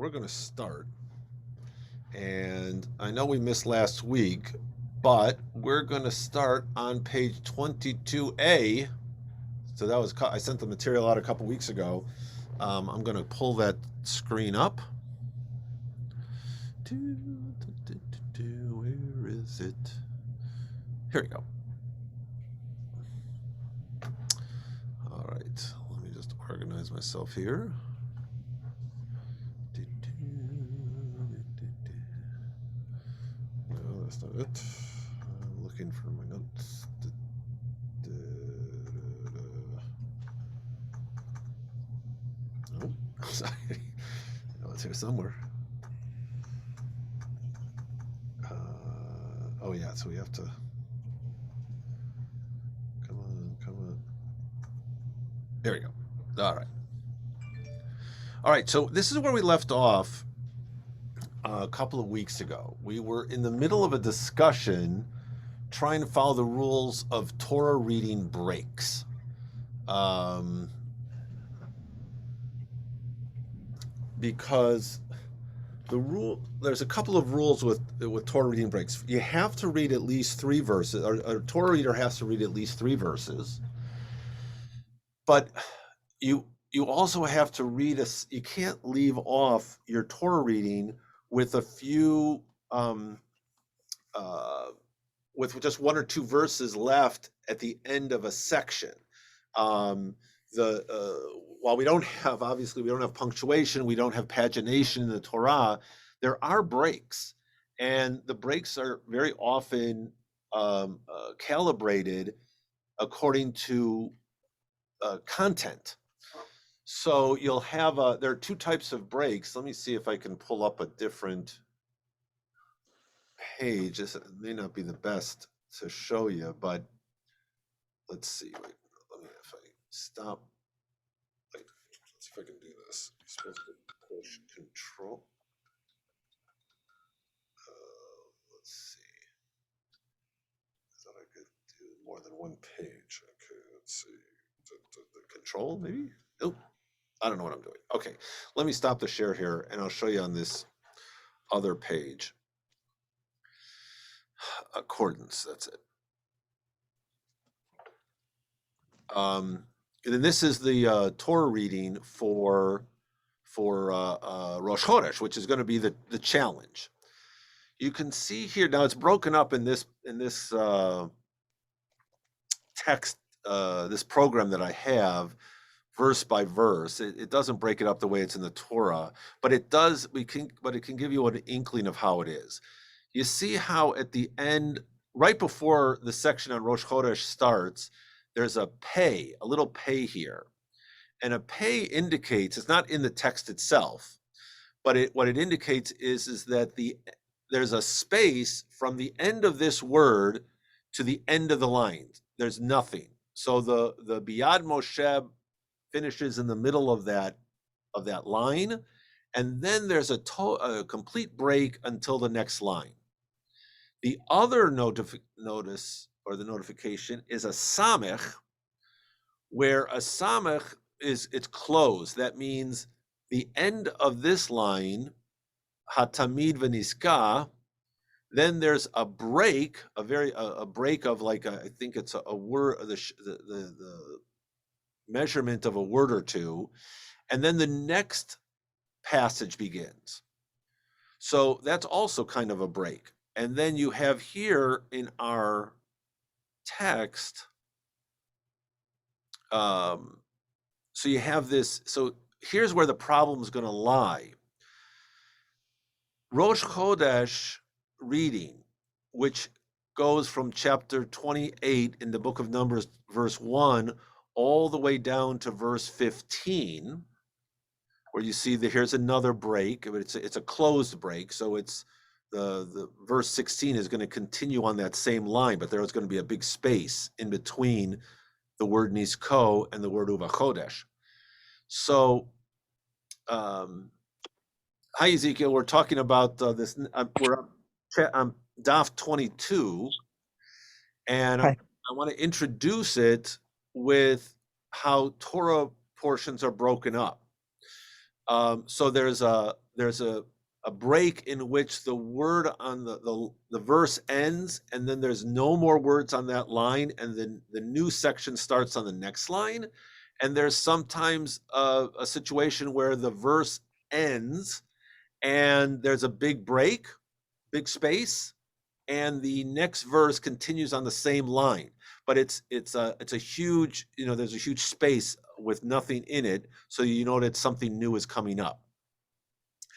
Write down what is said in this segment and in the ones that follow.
we're going to start. And I know we missed last week, but we're going to start on page 22A. So that was, I sent the material out a couple weeks ago. I'm going to pull that screen up. Where is it? Here we go. All right, let me just organize myself here. No, that's not it. I'm looking for my notes. Nope. Sorry. No, it's here somewhere. Oh yeah, so we have to. Come on. There we go. All right. All right, so this is where we left off a couple of weeks ago. We were in the middle of a discussion trying to follow the rules of Torah reading breaks. Because there's a couple of rules with Torah reading breaks. You have to read at least 3 verses, or a Torah reader has to read at least 3 verses. But you also have to read you can't leave off your Torah reading with a few with just 1 or 2 verses left at the end of a section. While we don't have punctuation, we don't have pagination in the Torah, there are breaks, and the breaks are very often calibrated according to content. So you'll have there are 2 types of breaks. Let me see if I can pull up a different page. This may not be the best to show you, but let's see. Wait, if I stop. Let's see if I can do this. You're supposed to push Control. Let's see. I thought I could do more than 1 page. Okay, let's see. The Control, maybe? Nope. I don't know what I'm doing. Okay, let me stop the share here, and I'll show you on this other page. Accordance, that's it. And then this is the Torah reading for Rosh Chodesh, which is going to be the challenge. You can see here now it's broken up in this text, this program that I have, verse by verse. It doesn't break it up the way it's in the Torah, but it does. But it can give you an inkling of how it is. You see how at the end, right before the section on Rosh Chodesh starts, there's a little pay here. And a pay indicates, it's not in the text itself, but what it indicates is that there's a space from the end of this word to the end of the line. There's nothing. So the Biyad Moshe finishes in the middle of that line, and then there's a complete break until the next line. The other notice or the notification is a samech, where a samech it's closed. That means the end of this line, hatamid v'niska. Then there's a break, a break of like I think it's a word, the measurement of a word or 2, and then the next passage begins. So that's also kind of a break. And then you have here in our text, so you have this. So here's where the problem is going to lie. Rosh Chodesh reading, which goes from chapter 28 in the book of Numbers, verse 1, all the way down to verse 15, where you see that here's another break, but it's a closed break. So it's the verse 16 is going to continue on that same line, but there is going to be a big space in between the word nisko and the word uvachodesh. So, hi Ezekiel, we're talking about this. We're on Daf 22, and I want to introduce it with how Torah portions are broken up. So there's there's a break in which the word on the verse ends, and then there's no more words on that line, and then the new section starts on the next line. And there's sometimes a situation where the verse ends and there's a big break, big space, and the next verse continues on the same line. But it's a huge, there's a huge space with nothing in it, so you know that something new is coming up.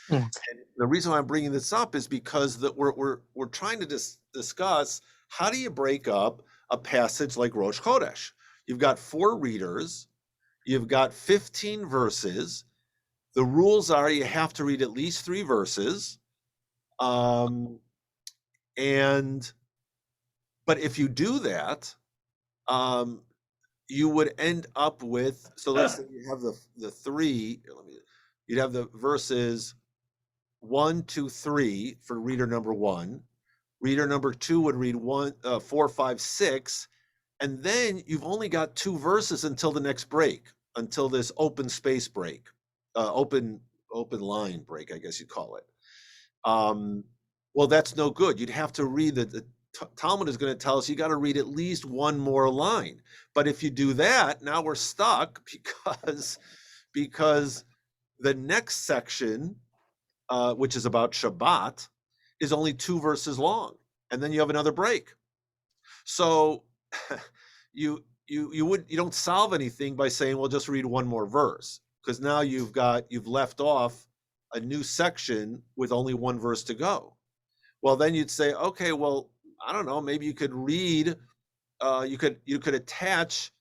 Mm. And the reason why I'm bringing this up is because we're trying to discuss how do you break up a passage like Rosh Chodesh. You've got 4 readers, you've got 15 verses. The rules are you have to read at least 3 verses. And but if you do that, you would end up with, so let's say you have the 3, you'd have the verses 1, 2, 3 for reader number 1. Reader number 2 would read 4, 5, 6, and then you've only got 2 verses until the next break, until this open space break, open line break, I guess you'd call it. Well, that's no good. You'd have to read the Talmud is going to tell us you got to read at least one more line. But if you do that, now we're stuck because the next section, which is about Shabbat, is only 2 verses long, and then you have another break. So you don't solve anything by saying, well, just read one more verse, because now you've left off a new section with only 1 verse to go. Well, then you'd say, okay, well, I don't know, maybe you could read, you could attach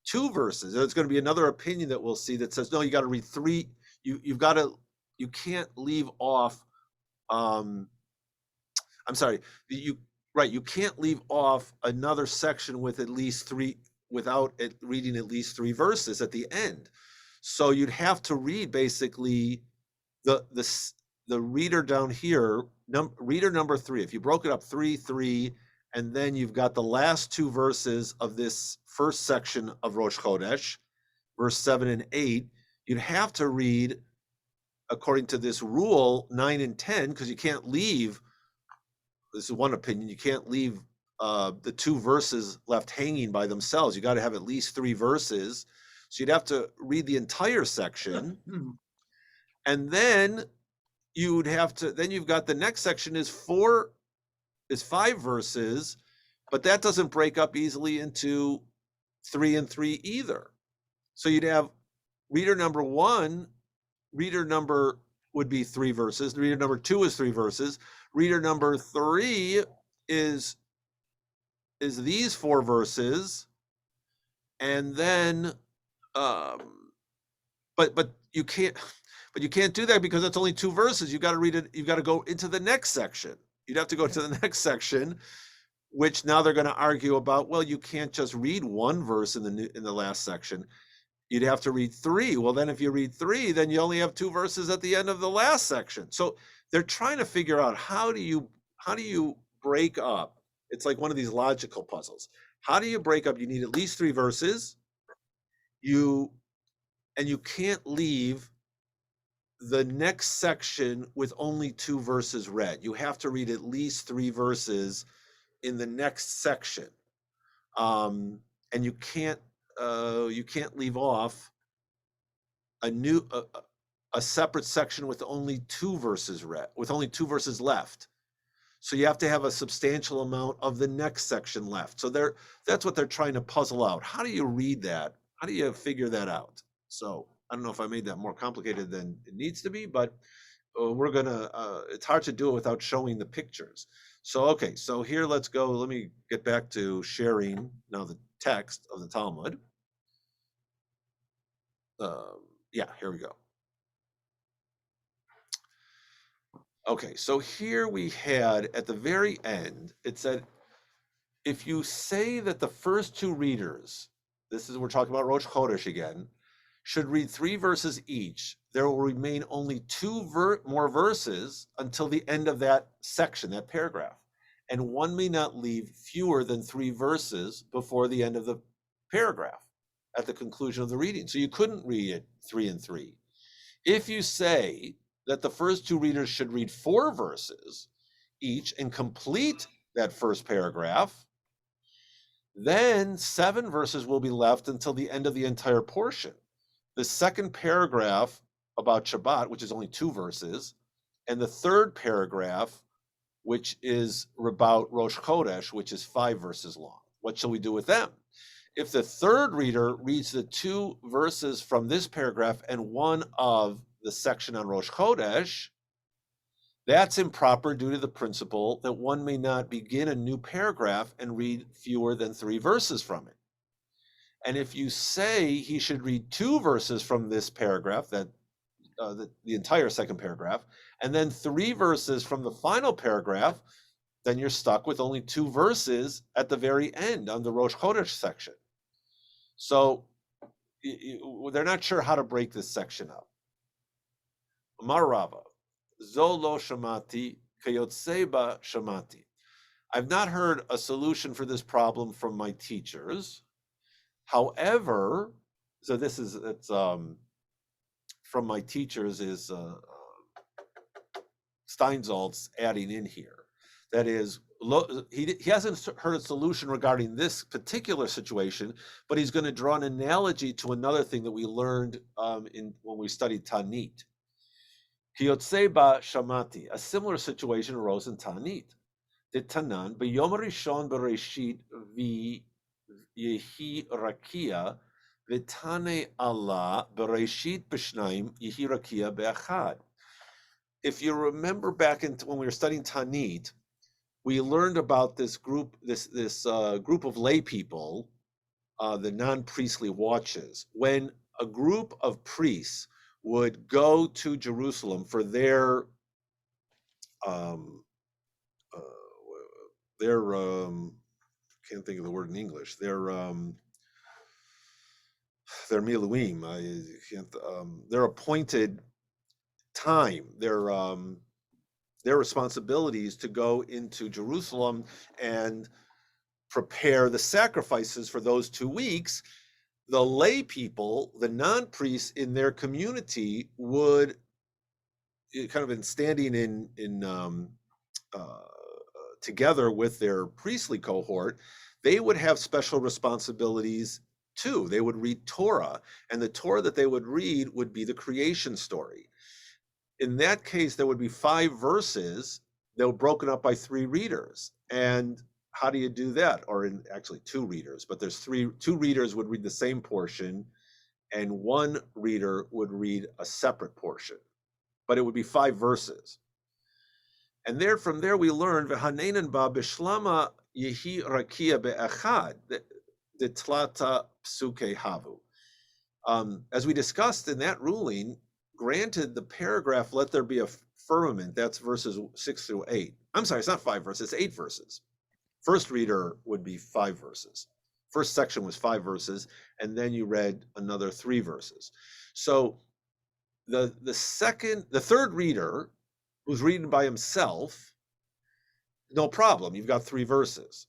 2 verses. There's going to be another opinion that we'll see that says, no, you got to read 3. You can't leave off. I'm sorry. You can't leave off another section with at least 3 without reading at least 3 verses at the end. So you'd have to read basically the reader down here, reader number 3. If you broke it up 3, 3, and then you've got the last 2 verses of this first section of Rosh Chodesh, verse 7 and 8, you'd have to read, according to this rule, 9 and 10, because you can't leave, this is one opinion, you can't leave the 2 verses left hanging by themselves. You got to have at least 3 verses. So you'd have to read the entire section. And then you'd have to, then you've got the next section is 5 verses, but that doesn't break up easily into 3 and 3 either. So you'd have reader number 1, reader number would be 3 verses, reader number 2 is 3 verses, reader number 3 is these 4 verses, and then but you can't do that because it's only 2 verses. You got to read it, you've got to go into the next section. You'd have to go to the next section, which now they're going to argue about, well, you can't just read 1 verse in the last section. You'd have to read 3. Well, then if you read 3, then you only have 2 verses at the end of the last section. So they're trying to figure out how do you break up. It's like one of these logical puzzles. How do you break up? You need at least 3 verses. You can't leave the next section with only 2 verses read. You have to read at least 3 verses in the next section. And you can't leave off a separate section with only 2 verses read, with only 2 verses left. So you have to have a substantial amount of the next section left. So that's what they're trying to puzzle out. How do you read that? How do you figure that out? So I don't know if I made that more complicated than it needs to be, but it's hard to do it without showing the pictures. So, okay, so here, let's go. Let me get back to sharing now the text of the Talmud. Yeah, here we go. Okay, so here we had at the very end, it said, if you say that the first 2 readers, we're talking about Rosh Chodesh again, should read 3 verses each, there will remain only 2 more verses until the end of that section, that paragraph. And one may not leave fewer than 3 verses before the end of the paragraph at the conclusion of the reading. So you couldn't read it 3 and 3. If you say that the first two readers should read 4 verses each and complete that first paragraph. Then 7 verses will be left until the end of the entire portion. The second paragraph about Shabbat, which is only 2 verses, and the third paragraph, which is about Rosh Chodesh, which is 5 verses long. What shall we do with them? If the third reader reads the 2 verses from this paragraph and one of the section on Rosh Chodesh, that's improper due to the principle that one may not begin a new paragraph and read fewer than 3 verses from it. And if you say he should read 2 verses from this paragraph, the entire second paragraph, and then 3 verses from the final paragraph, then you're stuck with only 2 verses at the very end on the Rosh Chodesh section. So they're not sure how to break this section up. Amar Rava, Zolo Shamati, Kayotseba Shamati. I've not heard a solution for this problem from my teachers. However, so it's from my teachers is Steinsaltz adding in here. That is, he hasn't heard a solution regarding this particular situation, but he's going to draw an analogy to another thing that we learned when we studied Tanit. Kiyotseba Shamati, a similar situation arose in Tanit. The Tanan, B'yom Rishon Bereshit Yehi Rakia, V'tane Allah Bereshit B'shnayim Yehi Rakia Be'achad. If you remember back when we were studying Tanit, we learned about this group, this group of lay people, the non-priestly watches. When a group of priests would go to Jerusalem for their can't think of the word in English. Their miluim. Their appointed time. Their responsibilities to go into Jerusalem and prepare the sacrifices for those 2 weeks. The lay people, the non-priests in their community, would kind of in standing in together with their priestly cohort, they would have special responsibilities too. They would read Torah, and the Torah that they would read would be the creation story. In that case, there would be 5 verses that were broken up by 3 readers. And how do you do that? Or actually 2 readers, but there's 2 readers would read the same portion, and 1 reader would read a separate portion. But it would be 5 verses. And from there we learned V'hanenan ba bishlama yehi rakia be'achad the tlata psuke havu. As we discussed in that ruling, granted the paragraph let there be a firmament, that's verses 6 through 8. I'm sorry, it's not 5 verses, it's 8 verses. First reader would be 5 verses. First section was 5 verses, and then you read another 3 verses. So the third reader who's reading by himself, no problem, you've got 3 verses.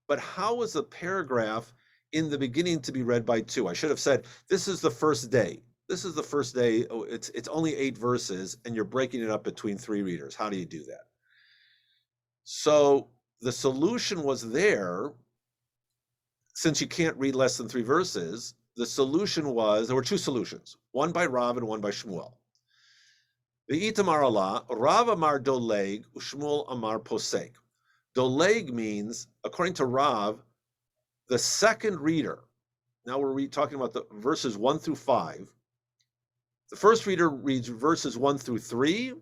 But how is a paragraph in the beginning to be read by 2? I should have said, this is the first day. This is the first day, it's only 8 verses, and you're breaking it up between 3 readers. How do you do that? So the solution was there, since you can't read less than 3 verses, the solution was, there were 2 solutions, one by Rav and one by Shmuel. The Itamar Allah, Rav Amar Doleg, Shmuel Amar Posek. Doleg means, according to Rav, the second reader. Now we're talking about the verses 1 through 5. The first reader reads verses 1 through 3.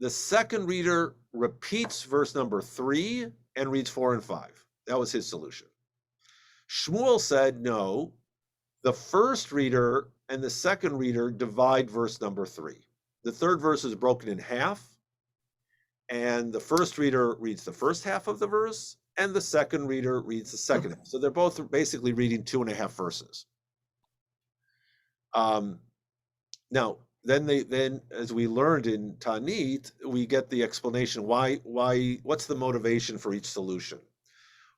The second reader repeats verse number 3 and reads 4 and 5. That was his solution. Shmuel said, no, the first reader and the second reader divide verse number 3. The third verse is broken in half, and the first reader reads the first half of the verse, and the second reader reads the second half. So they're both basically reading 2.5 verses. Now, then, as we learned in Tanit, we get the explanation what's the motivation for each solution.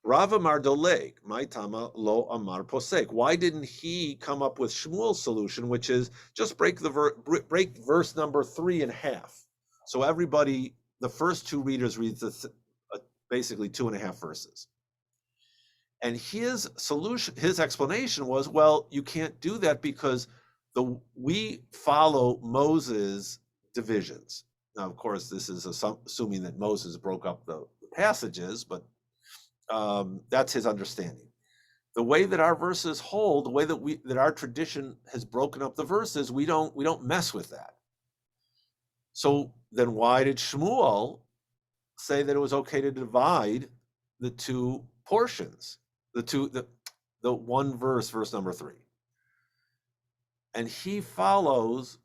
Rav Amar Doleg, my Tama lo Amar Posek. Why didn't he come up with Shmuel's solution, which is just break verse number 3 in half? So everybody, the first two readers read basically 2.5 verses. And his solution, his explanation was, well, you can't do that because we follow Moses' divisions. Now, of course, this is assuming that Moses broke up the passages, but that's his understanding. The way that our verses hold, the way that our tradition has broken up the verses, we don't mess with that. So then why did Shmuel say that it was okay to divide the two portions, the one verse number 3? And he follows,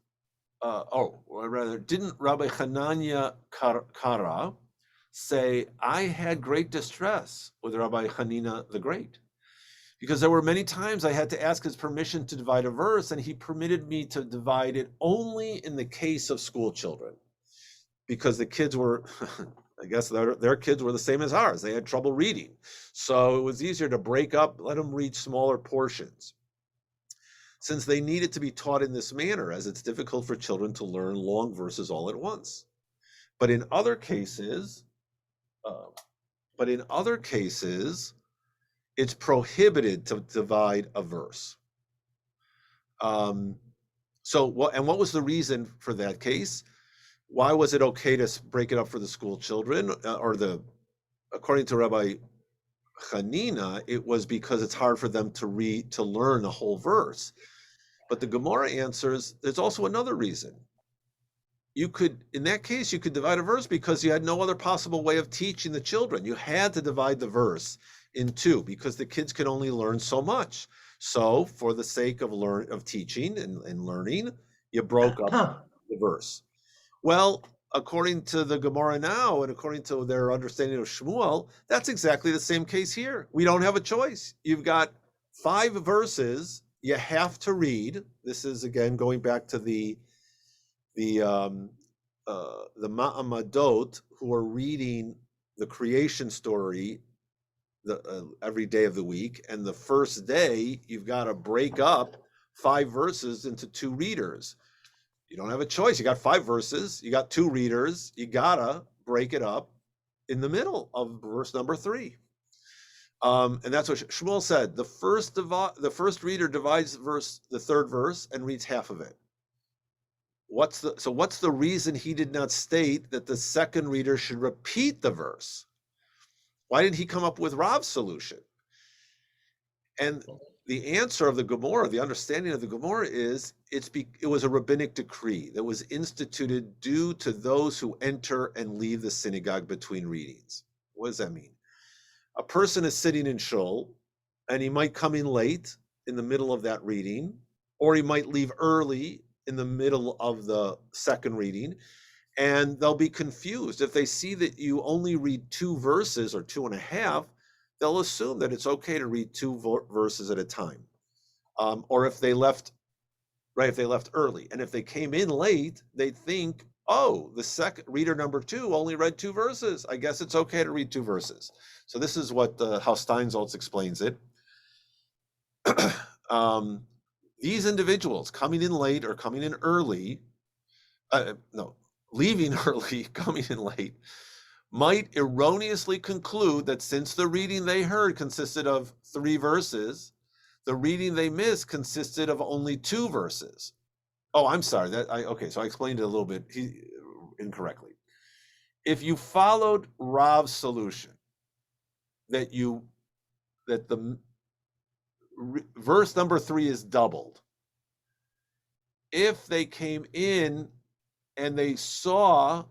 or rather, didn't Rabbi Hanania Kara say, I had great distress with Rabbi Hanina the Great? Because there were many times I had to ask his permission to divide a verse, and he permitted me to divide it only in the case of school children. Because the kids were, I guess their kids were the same as ours. They had trouble reading. So it was easier to break up, let them read smaller portions, since they needed to be taught in this manner, as it's difficult for children to learn long verses all at once. But in other cases, it's prohibited to divide a verse. So what was the reason for that case? Why was it okay to break it up for the school children? According to Rabbi Hanina, it was because it's hard for them to learn a whole verse. But the Gemara answers, there's also another reason. In that case, you could divide a verse because you had no other possible way of teaching the children. You had to divide the verse in two because the kids could only learn so much. So for the sake of teaching and learning, you broke up the verse. Well, according to the Gemara now, and according to their understanding of Shmuel, that's exactly the same case here. We don't have a choice. You've got 5 verses you have to read. This is, again, going back to the Ma'amadot, who are reading the creation story every day of the week. And the first day, you've got to break up 5 verses into 2 readers. You don't have a choice. You got 5 verses. You got 2 readers. You gotta break it up in the middle of verse number 3. And that's what Shmuel said. The first reader divides the third verse and reads half of it. What's the reason he did not state that the second reader should repeat the verse? Why didn't he come up with Rav's solution? And the answer of the Gemara, the understanding of the Gemara is it was a rabbinic decree that was instituted due to those who enter and leave the synagogue between readings. What does that mean? A person is sitting in shul, and he might come in late in the middle of that reading, or he might leave early in the middle of the second reading, and they'll be confused. If they see that you only read 2 verses or 2.5, they'll assume that it's okay to read 2 verses at a time. Or if they left early, and if they came in late, they'd think, oh, the second reader number 2 only read 2 verses. I guess it's okay to read 2 verses. So this is how Steinsaltz explains it. These individuals coming in late or coming in early, leaving early, coming in late, might erroneously conclude that since the reading they heard consisted of 3 verses, the reading they missed consisted of only 2 verses. Oh, I'm sorry. So I explained it a little bit incorrectly. If you followed Rav's solution, that the verse number 3 is doubled. If they came in and they saw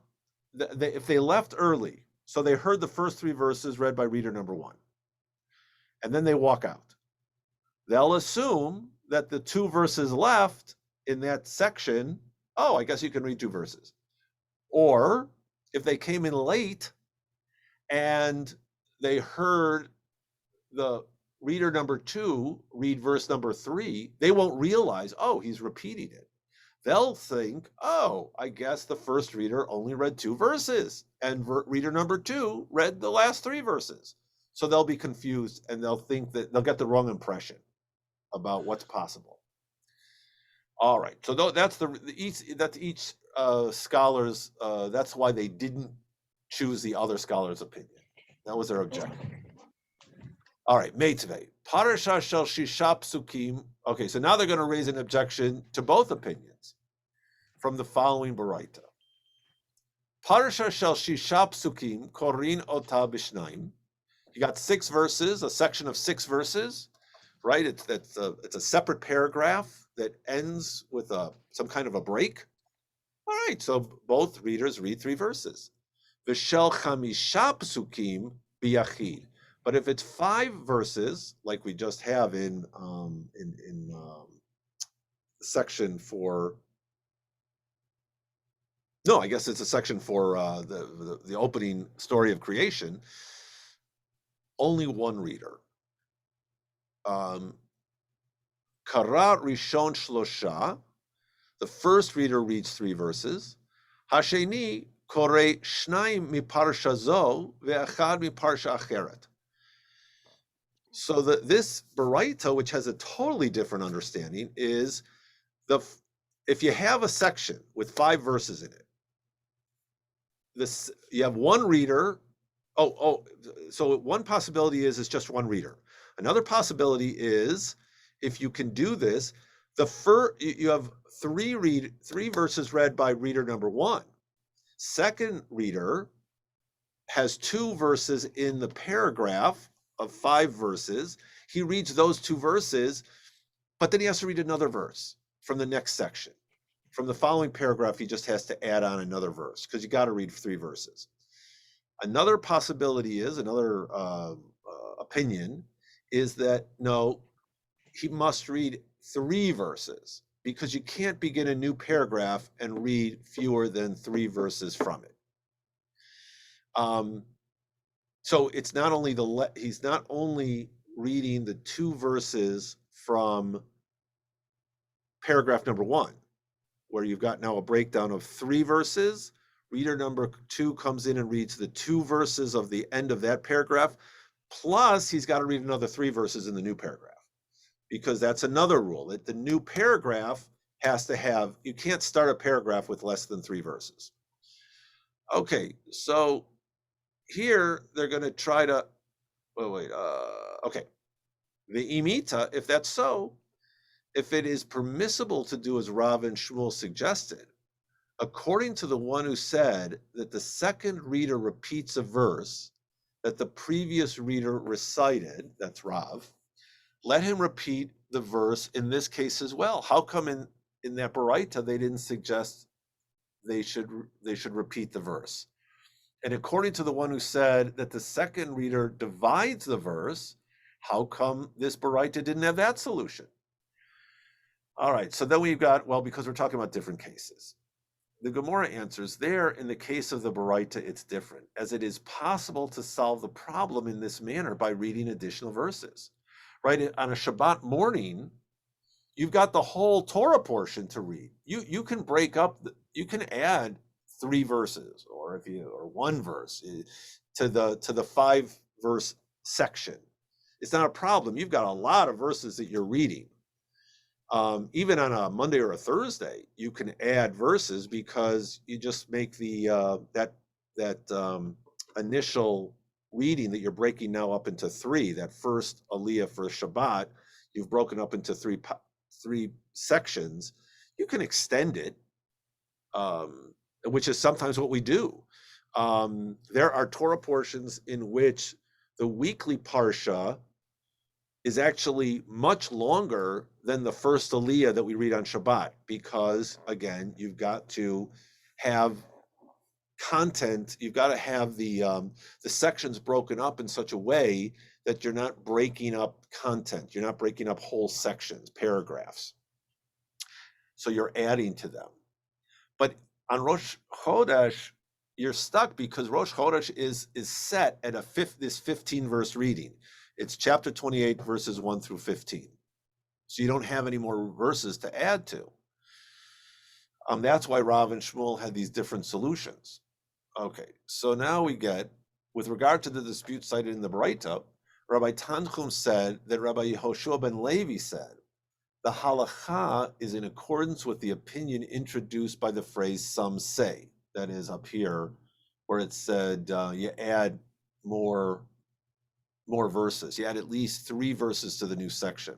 if they left early, so they heard the first 3 verses read by reader number 1, and then they walk out, they'll assume that the 2 verses left in that section, oh, I guess you can read 2 verses. Or if they came in late and they heard the reader number 2 read verse number 3, they won't realize, oh, he's repeating it. They'll think, oh, I guess the first reader only read 2 verses, and reader number 2 read the last 3 verses. So they'll be confused and they'll think that they'll get the wrong impression about what's possible. All right, so that's each scholar's. That's why they didn't choose the other scholar's opinion. That was their objection. All right, Meitzvei. Parasha shel shisha psukim. Okay, so now they're going to raise an objection to both opinions from the following baraita. Parasha shel shisha psukim korin ota b'shnaim. You got 6 verses, a section of 6 verses, right? It's a separate paragraph that ends with some kind of a break. All right, so both readers read 3 verses. V'shel chamisha psukim biyachid. But if it's 5 verses, like we just have in section for, no, I guess it's a section for the opening story of creation. Only one reader. Kara Rishon Shlosha. The first reader reads 3 verses. Hasheni Kore Shnaim mi Parsha Zo ve'achad mi Parsha Acheret. So this baraita, which has a totally different understanding, is if you have a section with 5 verses in it, you have one reader. So one possibility is it's just one reader. Another possibility is, if you can do this, you have 3 verses read by reader number 1. Second reader has 2 verses in the paragraph of 5 verses. He reads those 2 verses, but then he has to read another verse from the next section. From the following paragraph, he just has to add on another verse, because you got to read 3 verses. Another possibility is, another opinion is that no, he must read 3 verses, because you can't begin a new paragraph and read fewer than 3 verses from it. So it's not only he's not only reading the 2 verses from paragraph number 1, where you've got now a breakdown of 3 verses. Reader number 2 comes in and reads the 2 verses of the end of that paragraph, plus he's got to read another 3 verses in the new paragraph, because that's another rule, that the new paragraph has to have, you can't start a paragraph with less than 3 verses. Okay, so here they're going to try to, okay. The imita, if that's so, if it is permissible to do as Rav and Shmuel suggested, according to the one who said that the second reader repeats a verse that the previous reader recited, that's Rav, let him repeat the verse in this case as well. How come in that baraita they didn't suggest they should repeat the verse? And according to the one who said that the second reader divides the verse, how come this baraita didn't have that solution? All right, so then we've got, well, because we're talking about different cases. The Gemara answers, there in the case of the baraita, it's different, as it is possible to solve the problem in this manner by reading additional verses. Right, on a Shabbat morning, you've got the whole Torah portion to read. You can break up, you can add 3 verses, or 1 verse to the 5 verse section. It's not a problem. You've got a lot of verses that you're reading. Even on a Monday or a Thursday, you can add verses, because you just make the that initial reading that you're breaking now up into 3. That first aliyah for Shabbat, you've broken up into 3 sections. You can extend it, which is sometimes what we do. There are Torah portions in which the weekly parsha is actually much longer than the first aliyah that we read on Shabbat, because again, you've got to have content, you've got to have the sections broken up in such a way that you're not breaking up content, you're not breaking up whole sections, paragraphs. So you're adding to them. But on Rosh Chodesh, you're stuck, because Rosh Chodesh is set at this 15 verse reading. It's chapter 28, verses 1 through 15. So you don't have any more verses to add to. That's why Rav and Shmuel had these different solutions. Okay, so now we get with regard to the dispute cited in the Baraita, Rabbi Tanchum said that Rabbi Yehoshua ben Levi said, the halacha is in accordance with the opinion introduced by the phrase some say. That is up here where it said you add more verses. You add at least 3 verses to the new section.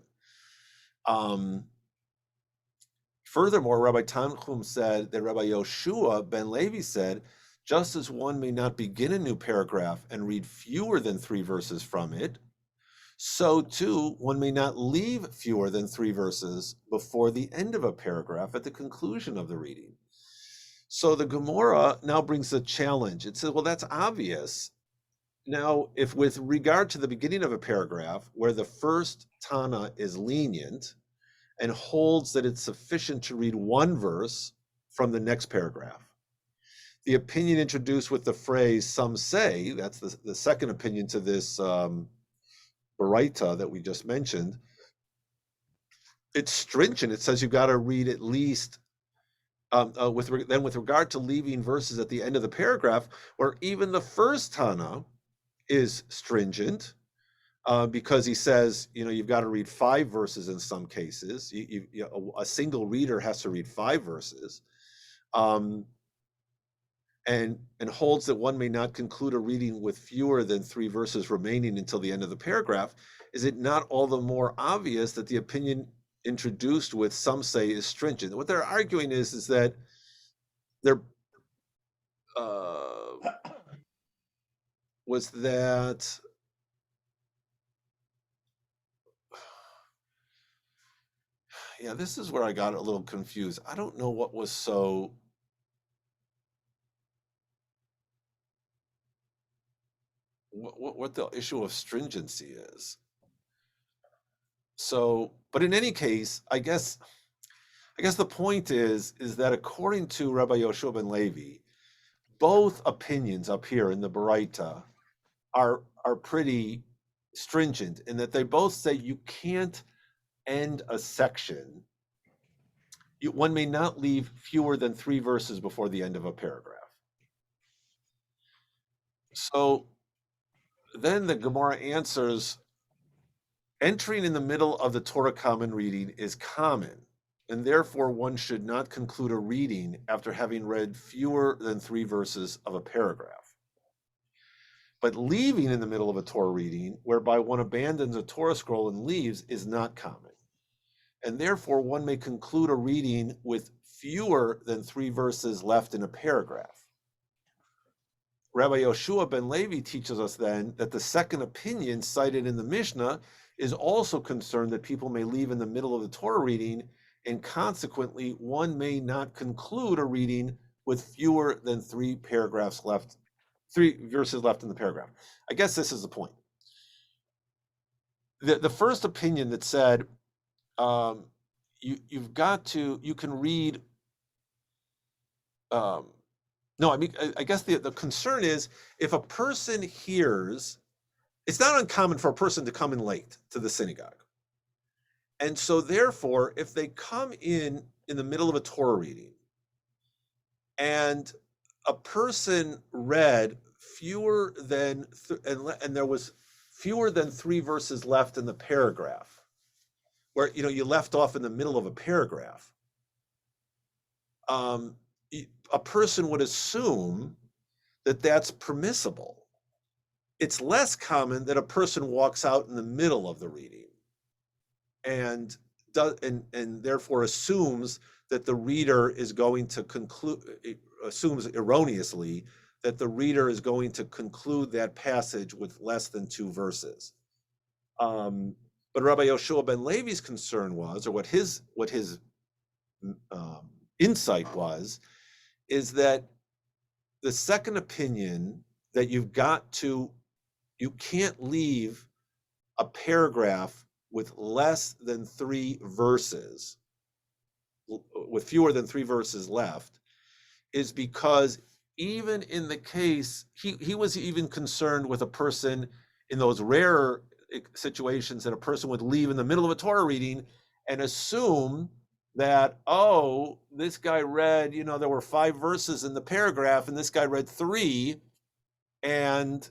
Furthermore, Rabbi Tanchum said that Rabbi Yehoshua ben Levi said, just as one may not begin a new paragraph and read fewer than 3 verses from it, so too one may not leave fewer than 3 verses before the end of a paragraph at the conclusion of the reading. So the Gemara now brings a challenge. It says, well, that's obvious. Now, if with regard to the beginning of a paragraph where the first Tana is lenient and holds that it's sufficient to read 1 verse from the next paragraph, the opinion introduced with the phrase some say, that's the second opinion to this Baraita that we just mentioned, it's stringent. It says you've got to read at least, with regard to leaving verses at the end of the paragraph, where even the first Tana is stringent, because he says, you've got to read 5 verses in some cases. A single reader has to read 5 verses, and holds that one may not conclude a reading with fewer than 3 verses remaining until the end of the paragraph. Is it not all the more obvious that the opinion introduced with some say is stringent? What they're arguing is that there was that this is where I got a little confused. I don't know what was so what the issue of stringency is. So, but in any case, I guess the point is that according to Rabbi Yehoshua ben Levi, both opinions up here in the Baraita are pretty stringent in that they both say you can't end a section. One may not leave fewer than 3 verses before the end of a paragraph. So then the Gemara answers, entering in the middle of the Torah common reading is common, and therefore one should not conclude a reading after having read fewer than 3 verses of a paragraph. But leaving in the middle of a Torah reading, whereby one abandons a Torah scroll and leaves, is not common. And therefore one may conclude a reading with fewer than 3 verses left in a paragraph. Rabbi Yehoshua ben Levi teaches us then that the second opinion cited in the Mishnah is also concerned that people may leave in the middle of the Torah reading, and consequently one may not conclude a reading with fewer than 3 paragraphs left, 3 verses left in the paragraph. I guess this is the point. The first opinion that said you can read. No, I mean, I guess the concern is if a person hears, it's not uncommon for a person to come in late to the synagogue. And so therefore, if they come in the middle of a Torah reading and a person read fewer than, and there was fewer than 3 verses left in the paragraph, where, you left off in the middle of a paragraph, a person would assume that that's permissible. It's less common that a person walks out in the middle of the reading and therefore assumes that the reader is going to assumes erroneously that the reader is going to conclude that passage with less than 2 verses. But Rabbi Yehoshua ben Levi's concern was, or what his insight was, is that the second opinion that you can't leave a paragraph with less than 3 verses, with fewer than 3 verses left, is because even in the case, he was even concerned with a person in those rare situations that a person would leave in the middle of a Torah reading and assume that, oh, this guy read, there were 5 verses in the paragraph and this guy read 3, and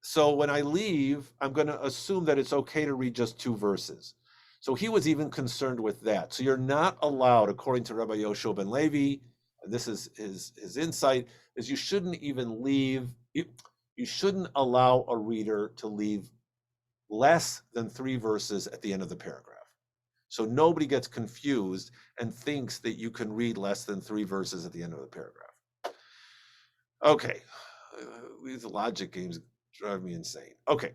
So when I leave, I'm going to assume that it's okay to read just 2 verses. So he was even concerned with that. So you're not allowed, according to Rabbi Yoshua ben Levi, and this is his insight, is you shouldn't even leave, you shouldn't allow a reader to leave less than 3 verses at the end of the paragraph. So nobody gets confused and thinks that you can read less than 3 verses at the end of the paragraph. Okay, these logic games drive me insane. Okay,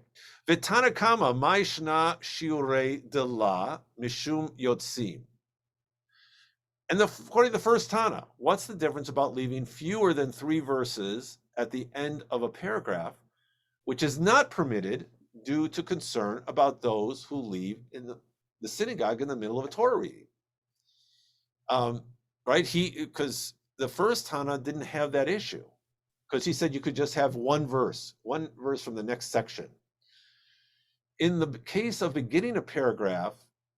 V'tanakama ma'ishna shiurei de la mishum yotzim. And according to the first Tana, what's the difference about leaving fewer than 3 verses at the end of a paragraph, which is not permitted due to concern about those who leave in the synagogue in the middle of a Torah reading? Right? Because the first Tana didn't have that issue, because he said you could just have one verse from the next section. In the case of beginning a paragraph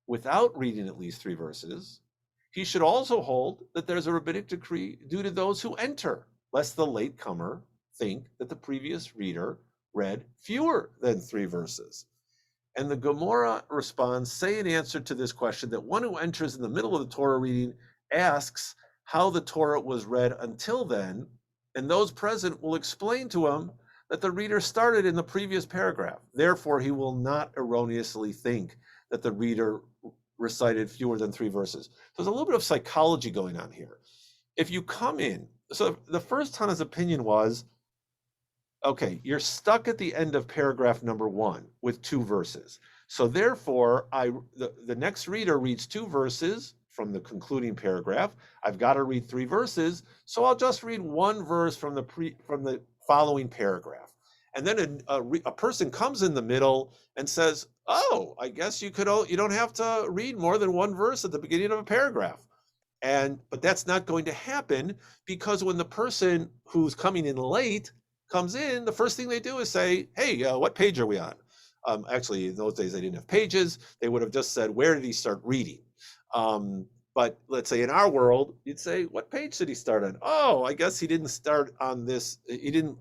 without reading at least 3 verses, he should also hold that there's a rabbinic decree due to those who enter, lest the latecomer think that the previous reader read fewer than 3 verses. And the Gemara responds, say in answer to this question, that one who enters in the middle of the Torah reading asks how the Torah was read until then, and those present will explain to him that the reader started in the previous paragraph. Therefore, he will not erroneously think that the reader recited fewer than 3 verses. So there's a little bit of psychology going on here. If you come in, so the first Tana's opinion was, okay, you're stuck at the end of paragraph number 1 with 2 verses. So therefore, the next reader reads 2 verses from the concluding paragraph. I've got to read 3 verses, so I'll just read 1 verse from the following paragraph. And then a person comes in the middle and says, "Oh, I guess you don't have to read more than 1 verse at the beginning of a paragraph." But that's not going to happen, because when the person who's coming in late comes in, the first thing they do is say, "Hey, what page are we on?" Actually, in those days, they didn't have pages. They would have just said, "Where did he start reading?" But let's say in our world, you'd say, "What page did he start on?" "Oh, I guess he didn't start on this. He didn't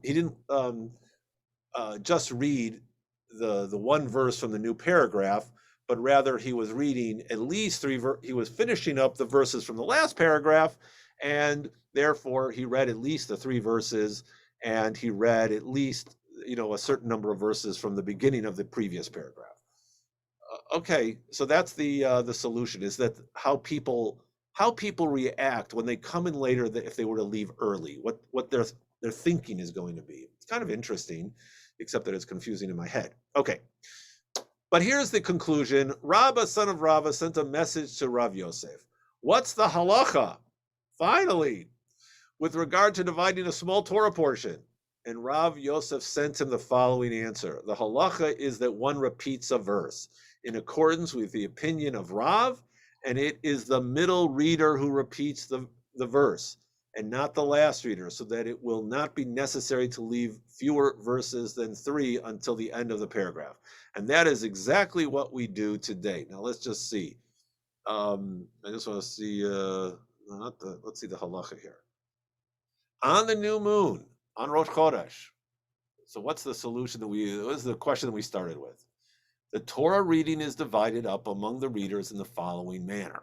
just read the 1 verse from the new paragraph, but rather he was reading at least 3. He was finishing up the verses from the last paragraph, and therefore he read at least the 3 verses, and he read at least a certain number of verses from the beginning of the previous paragraph." Okay, so that's the solution, is that how people react when they come in later, if they were to leave early, what their thinking is going to be. It's kind of interesting, except that it's confusing in my head. Okay, but here's the conclusion. Rabba, son of Rava, sent a message to Rav Yosef. What's the halacha? Finally, with regard to dividing a small Torah portion. And Rav Yosef sent him the following answer. The halacha is that one repeats a verse in accordance with the opinion of Rav, and it is the middle reader who repeats the verse, and not the last reader, so that it will not be necessary to leave fewer verses than 3 until the end of the paragraph. And that is exactly what we do today. Now let's just see. I just want to see, let's see the halacha here. On the new moon, on Rosh Chodesh. So what's the solution what is the question that we started with? The Torah reading is divided up among the readers in the following manner.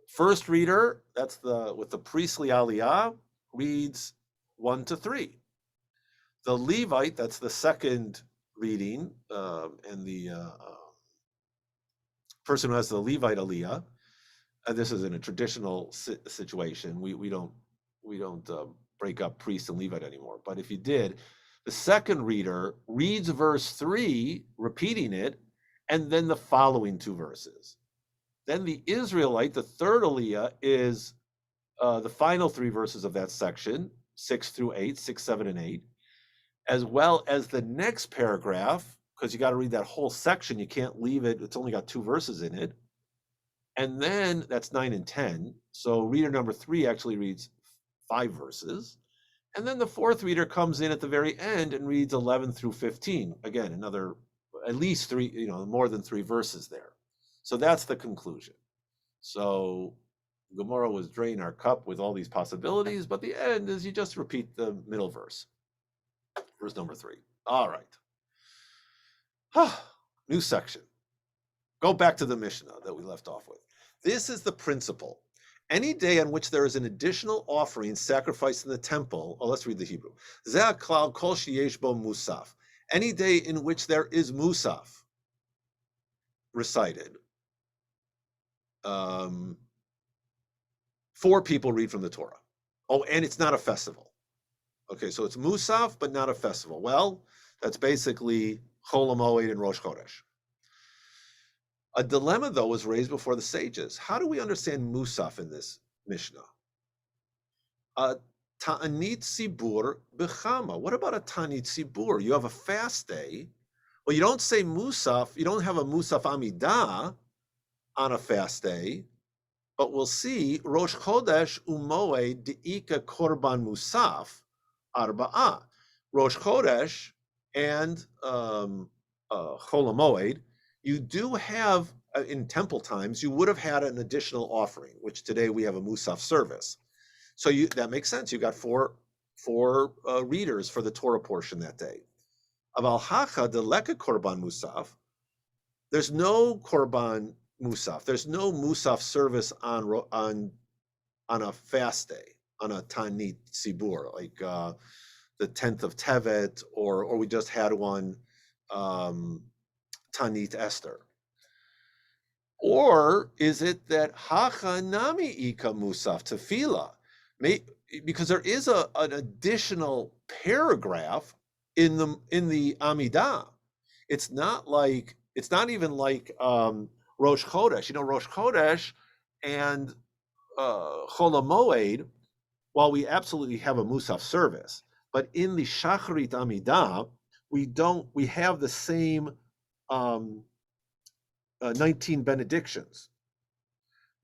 First reader, that's with the priestly aliyah, reads 1 to 3. The Levite, that's the second reading, and the person who has the Levite aliyah, and this is in a traditional situation. We don't break up priest and Levite anymore. But if you did, the second reader reads verse 3, repeating it, and then the following 2 verses. Then the Israelite, the third aliyah, is the final 3 verses of that section, 6 through 8, 6, 7, and 8, as well as the next paragraph, because you got to read that whole section. You can't leave it. It's only got 2 verses in it. And then that's 9 and 10. So reader number 3 actually reads 5 verses. And then the fourth reader comes in at the very end and reads 11 through 15. Again, another, at least 3, more than 3 verses there. So that's the conclusion. So Gemara was draining our cup with all these possibilities, but the end is you just repeat the middle verse number 3. All right. New section. Go back to the Mishnah that we left off with. This is the principle. Any day on which there is an additional offering sacrificed in the temple, let's read the Hebrew. Zeh klal kol sheyesh bo musaf. Any day in which there is musaf recited, 4 people read from the Torah. Oh, and it's not a festival. Okay, so it's musaf, but not a festival. Well, that's basically Chol HaMoed and Rosh Chodesh. A dilemma, though, was raised before the sages. How do we understand musaf in this Mishnah? Ta'anit Sibur Bechama. What about a Ta'anit Sibur? You have a fast day. Well, you don't say musaf. You don't have a musaf amidah on a fast day. But we'll see Rosh Chodesh umoed de'ika korban musaf arba'ah. Rosh Chodesh and Chol HaMoed, you do have, in temple times, you would have had an additional offering, which today we have a musaf service. So that makes sense. You got four readers for the Torah portion that day. Aval hacha deleka korban musaf. There's no korban musaf. There's no musaf service on a fast day, on a Tanit Sibur, like the 10th of Tevet, or we just had one, Tanit Esther. Or is it that hacha nami ika musaf tefillah? Because there is an additional paragraph in the Amidah. It's not even like Rosh Chodesh. You know, Rosh Chodesh and Chol HaMoed, while we absolutely have a musaf service, but in the Shacharit Amidah, we have the same 19 benedictions.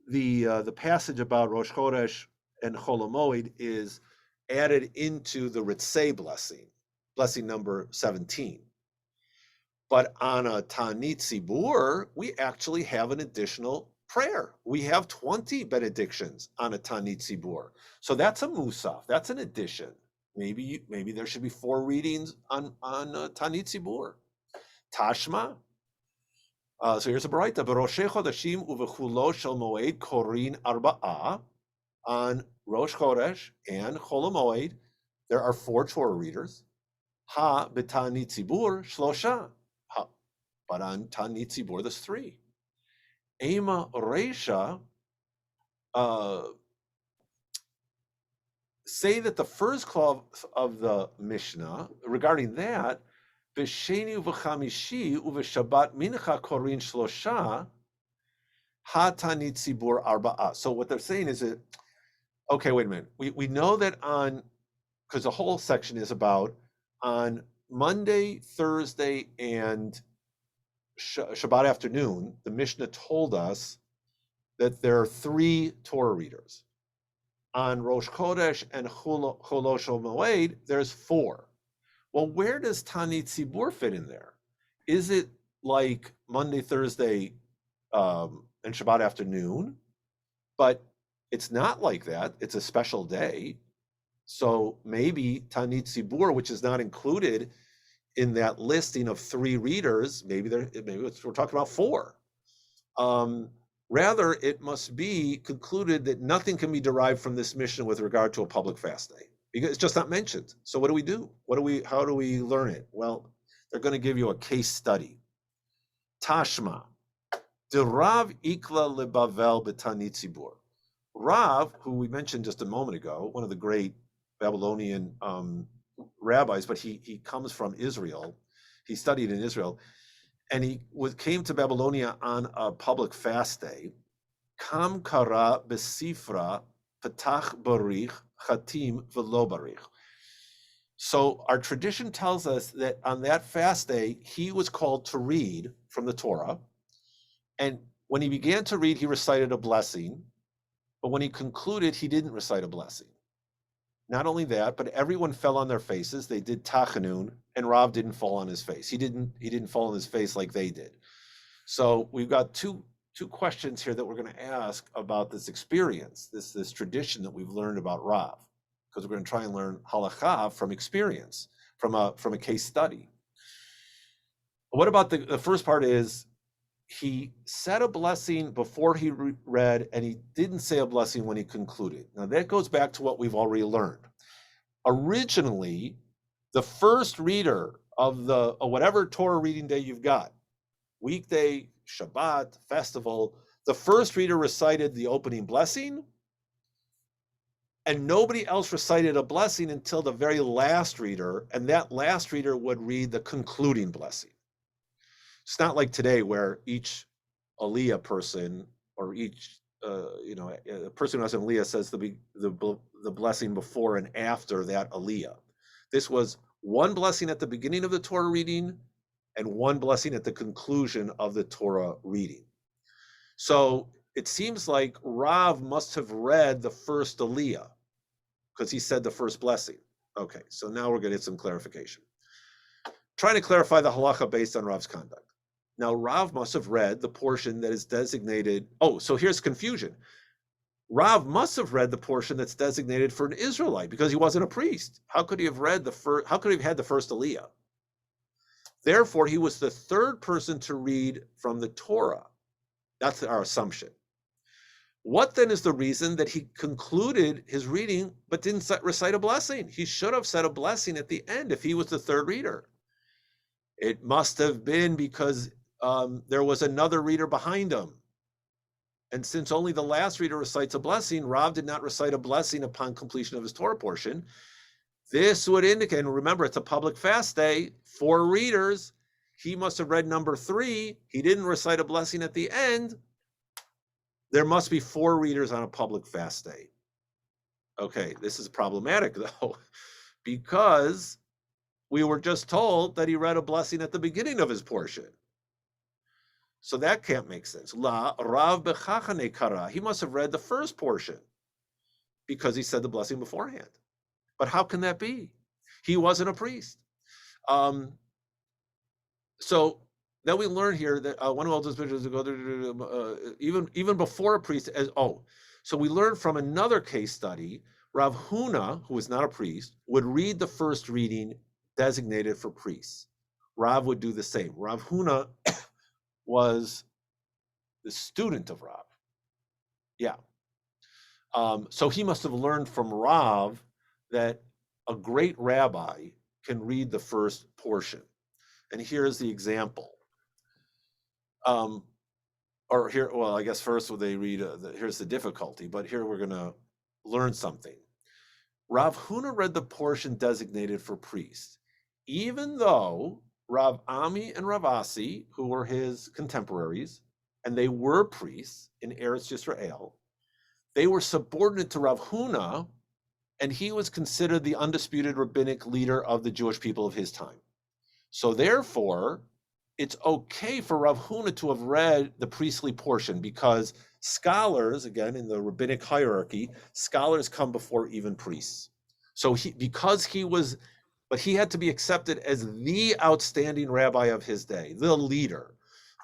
The passage about Rosh Chodesh and Chol HaMoed is added into the Ritzei blessing number 17. But on a Ta'anit Sibur, we actually have an additional prayer. We have 20 benedictions on a Ta'anit Sibur. So that's a musaf. That's an addition. Maybe there should be 4 readings on Ta'anit Sibur. Tashma. So here's a Baraita. B'Roshei Chodeshim uvechulo shel Moed korin arba'ah. On Rosh Chodesh and Chol HaMoed, there are 4 Torah readers. Ha b'Ta'anit Sibur shlosha. But on Ta'anit Sibur, there's 3. Ema Reisha, say that the first clause of the Mishnah, regarding that, B'Sheni u'v'chamishi u'v'Shabbat mincha korin shlosha, ha Ta'anit Sibur arba'ah. So what they're saying is that, okay, wait a minute. We know that because the whole section is about on Monday, Thursday, and Shabbat afternoon, the Mishnah told us that there are 3 Torah readers. On Rosh Chodesh and Chol HaMoed, there's 4. Well, where does Ta'anit Sibur fit in there? Is it like Monday, Thursday, and Shabbat afternoon? But it's not like that. It's a special day. So maybe Ta'anit Sibur, which is not included in that listing of 3 readers, maybe we're talking about 4. Rather, it must be concluded that nothing can be derived from this Mishnah with regard to a public fast day, because it's just not mentioned. So what do we do? How do we learn it? Well, they're going to give you a case study. Tashma, de Rav ikla lebavel b'Ta'anit Sibur. Rav, who we mentioned just a moment ago, one of the great Babylonian rabbis, but he comes from Israel. He studied in Israel, and he came to Babylonia on a public fast day. Kam kara besifra patach barich chatim velo barich. So our tradition tells us that on that fast day, he was called to read from the Torah, and when he began to read, he recited a blessing, but when he concluded, he didn't recite a blessing. Not only that, but everyone fell on their faces. They did tachanun, and Rav didn't fall on his face. He didn't fall on his face like they did. So we've got two questions here that we're going to ask about this experience, this tradition that we've learned about Rav, because we're going to try and learn halakha from experience. from a case study. What about the first part is he said a blessing before he read, and he didn't say a blessing when he concluded. Now that goes back to what we've already learned. Originally, the first reader of the whatever Torah reading day you've got, weekday, Shabbat, festival, the first reader recited the opening blessing, and nobody else recited a blessing until the very last reader, and that last reader would read the concluding blessing. It's not like today where each Aliyah person or each a person who has an Aliyah says the blessing before and after that Aliyah. This was one blessing at the beginning of the Torah reading and one blessing at the conclusion of the Torah reading. So it seems like Rav must have read the first Aliyah because he said the first blessing. Okay, so now we're going to get some clarification. Trying to clarify the halacha based on Rav's conduct. Now, Rav must have read the portion that is designated. Oh, so here's confusion. Rav must have read the portion that's designated for an Israelite because he wasn't a priest. How could he have read the first? How could he have had the first Aliyah? Therefore, he was the third person to read from the Torah. That's our assumption. What then is the reason that he concluded his reading but didn't recite a blessing? He should have said a blessing at the end if he was the third reader. It must have been because there was another reader behind him. And since only the last reader recites a blessing, Rav did not recite a blessing upon completion of his Torah portion. This would indicate, and remember, it's a public fast day, 4 readers. He must have read number 3. He didn't recite a blessing at the end. There must be 4 readers on a public fast day. Okay, this is problematic though, because we were just told that he read a blessing at the beginning of his portion. So that can't make sense. La Rav bechachane kara. He must have read the first portion because he said the blessing beforehand. But how can that be? He wasn't a priest. So then we learn here that one of those pictures even before a priest. So we learn from another case study. Rav Huna, who was not a priest, would read the first reading designated for priests. Rav would do the same. Rav Huna was the student of Rav. Yeah. So he must have learned from Rav that a great rabbi can read the first portion. And here's the example. I guess first they read, here's the difficulty, but here we're going to learn something. Rav Huna read the portion designated for priests, even though Rav Ami and Rav Asi, who were his contemporaries, and they were priests in Eretz Yisrael, they were subordinate to Rav Huna, and he was considered the undisputed rabbinic leader of the Jewish people of his time. So therefore, it's okay for Rav Huna to have read the priestly portion because scholars, again, in the rabbinic hierarchy, scholars come before even priests. So he had to be accepted as the outstanding rabbi of his day, the leader.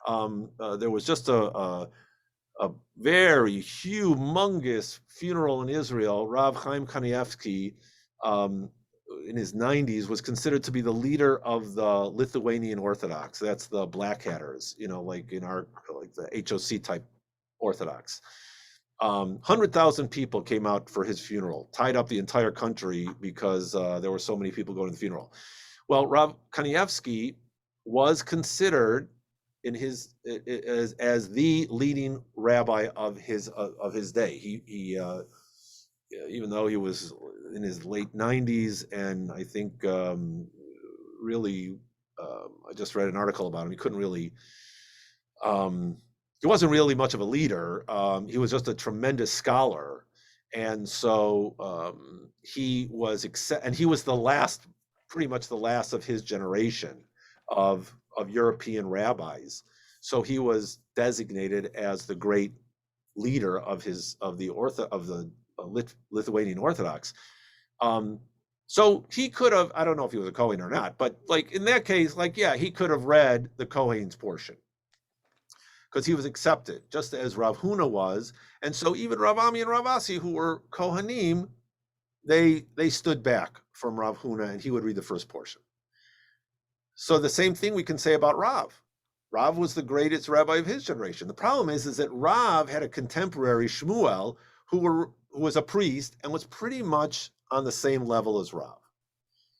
There was just a very humongous funeral in Israel. Rav Chaim Kanievsky, in his 90s, was considered to be the leader of the Lithuanian Orthodox. That's the Black Hatters, like the HOC type Orthodox. 100,000 people came out for his funeral, tied up the entire country because there were so many people going to the funeral. Well, Rav Kanievsky was considered in his as the leading rabbi of his day. He even though he was in his late 90s, and I think really, I just read an article about him. He couldn't really. He wasn't really much of a leader. He was just a tremendous scholar, and so he was pretty much the last of his generation of European rabbis. So he was designated as the great leader of the Lithuanian Orthodox. So he could have, I don't know if he was a Kohen or not, but in that case, he could have read the Kohen's portion, because he was accepted, just as Rav Huna was. And so even Rav Ami and Rav Asi, who were Kohanim, they stood back from Rav Huna, and he would read the first portion. So the same thing we can say about Rav. Rav was the greatest rabbi of his generation. The problem is that Rav had a contemporary, Shmuel, who was a priest and was pretty much on the same level as Rav.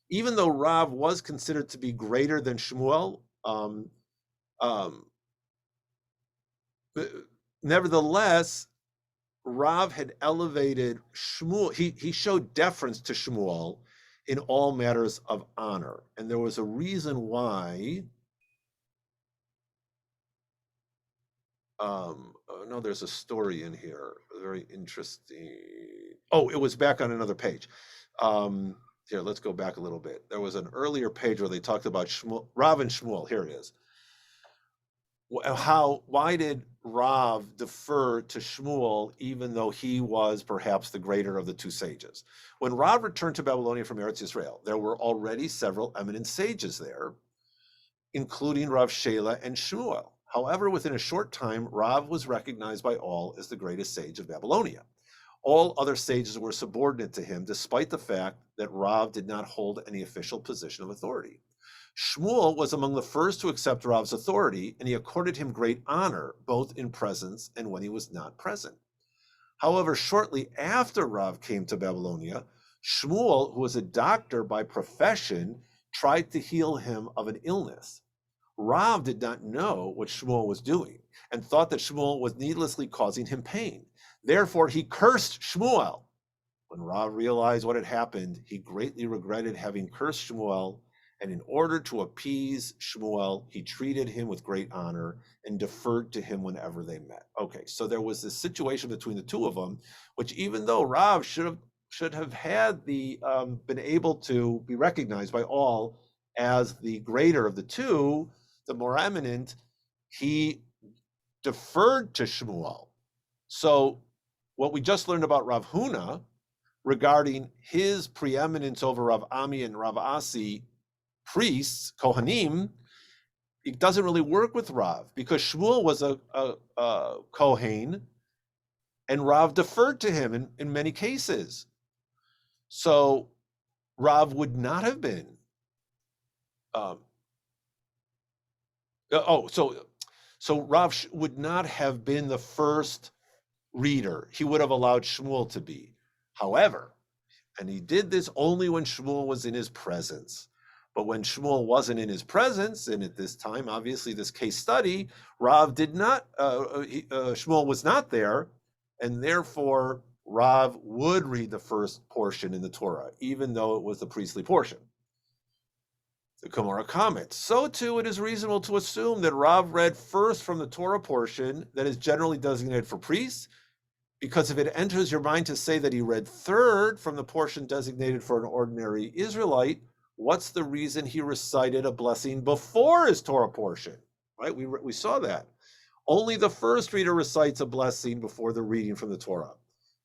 Even though Rav was considered to be greater than Shmuel, nevertheless, Rav had elevated Shmuel. He showed deference to Shmuel in all matters of honor. And there was a reason why. No, there's a story in here, very interesting. Oh, it was back on another page. Here, let's go back a little bit. There was an earlier page where they talked about Shmuel, Rav and Shmuel. Here it is. Why did Rav defer to Shmuel even though he was perhaps the greater of the two sages? When Rav returned to Babylonia from Eretz Yisrael, there were already several eminent sages there, including Rav Shela and Shmuel. However, within a short time, Rav was recognized by all as the greatest sage of Babylonia. All other sages were subordinate to him, despite the fact that Rav did not hold any official position of authority. Shmuel was among the first to accept Rav's authority, and he accorded him great honor, both in presence and when he was not present. However, shortly after Rav came to Babylonia, Shmuel, who was a doctor by profession, tried to heal him of an illness. Rav did not know what Shmuel was doing and thought that Shmuel was needlessly causing him pain. Therefore, he cursed Shmuel. When Rav realized what had happened, he greatly regretted having cursed Shmuel, and in order to appease Shmuel, he treated him with great honor and deferred to him whenever they met. Okay, so there was this situation between the two of them, which even though Rav should have had been able to be recognized by all as the greater of the two, the more eminent, he deferred to Shmuel. So what we just learned about Rav Huna regarding his preeminence over Rav Ami and Rav Asi, priests, Kohanim, it doesn't really work with Rav because Shmuel was a Kohen and Rav deferred to him in many cases. So Rav would not have been so Rav would not have been the first reader. He would have allowed Shmuel to be. However, and he did this only when Shmuel was in his presence. But when Shmuel wasn't in his presence, and at this time, obviously, this case study, Rav did not, Shmuel was not there, and therefore Rav would read the first portion in the Torah, even though it was the priestly portion. The Gemara comments, so too it is reasonable to assume that Rav read first from the Torah portion that is generally designated for priests, because if it enters your mind to say that he read third from the portion designated for an ordinary Israelite, what's the reason he recited a blessing before his Torah portion? Right? We saw that. Only the first reader recites a blessing before the reading from the Torah.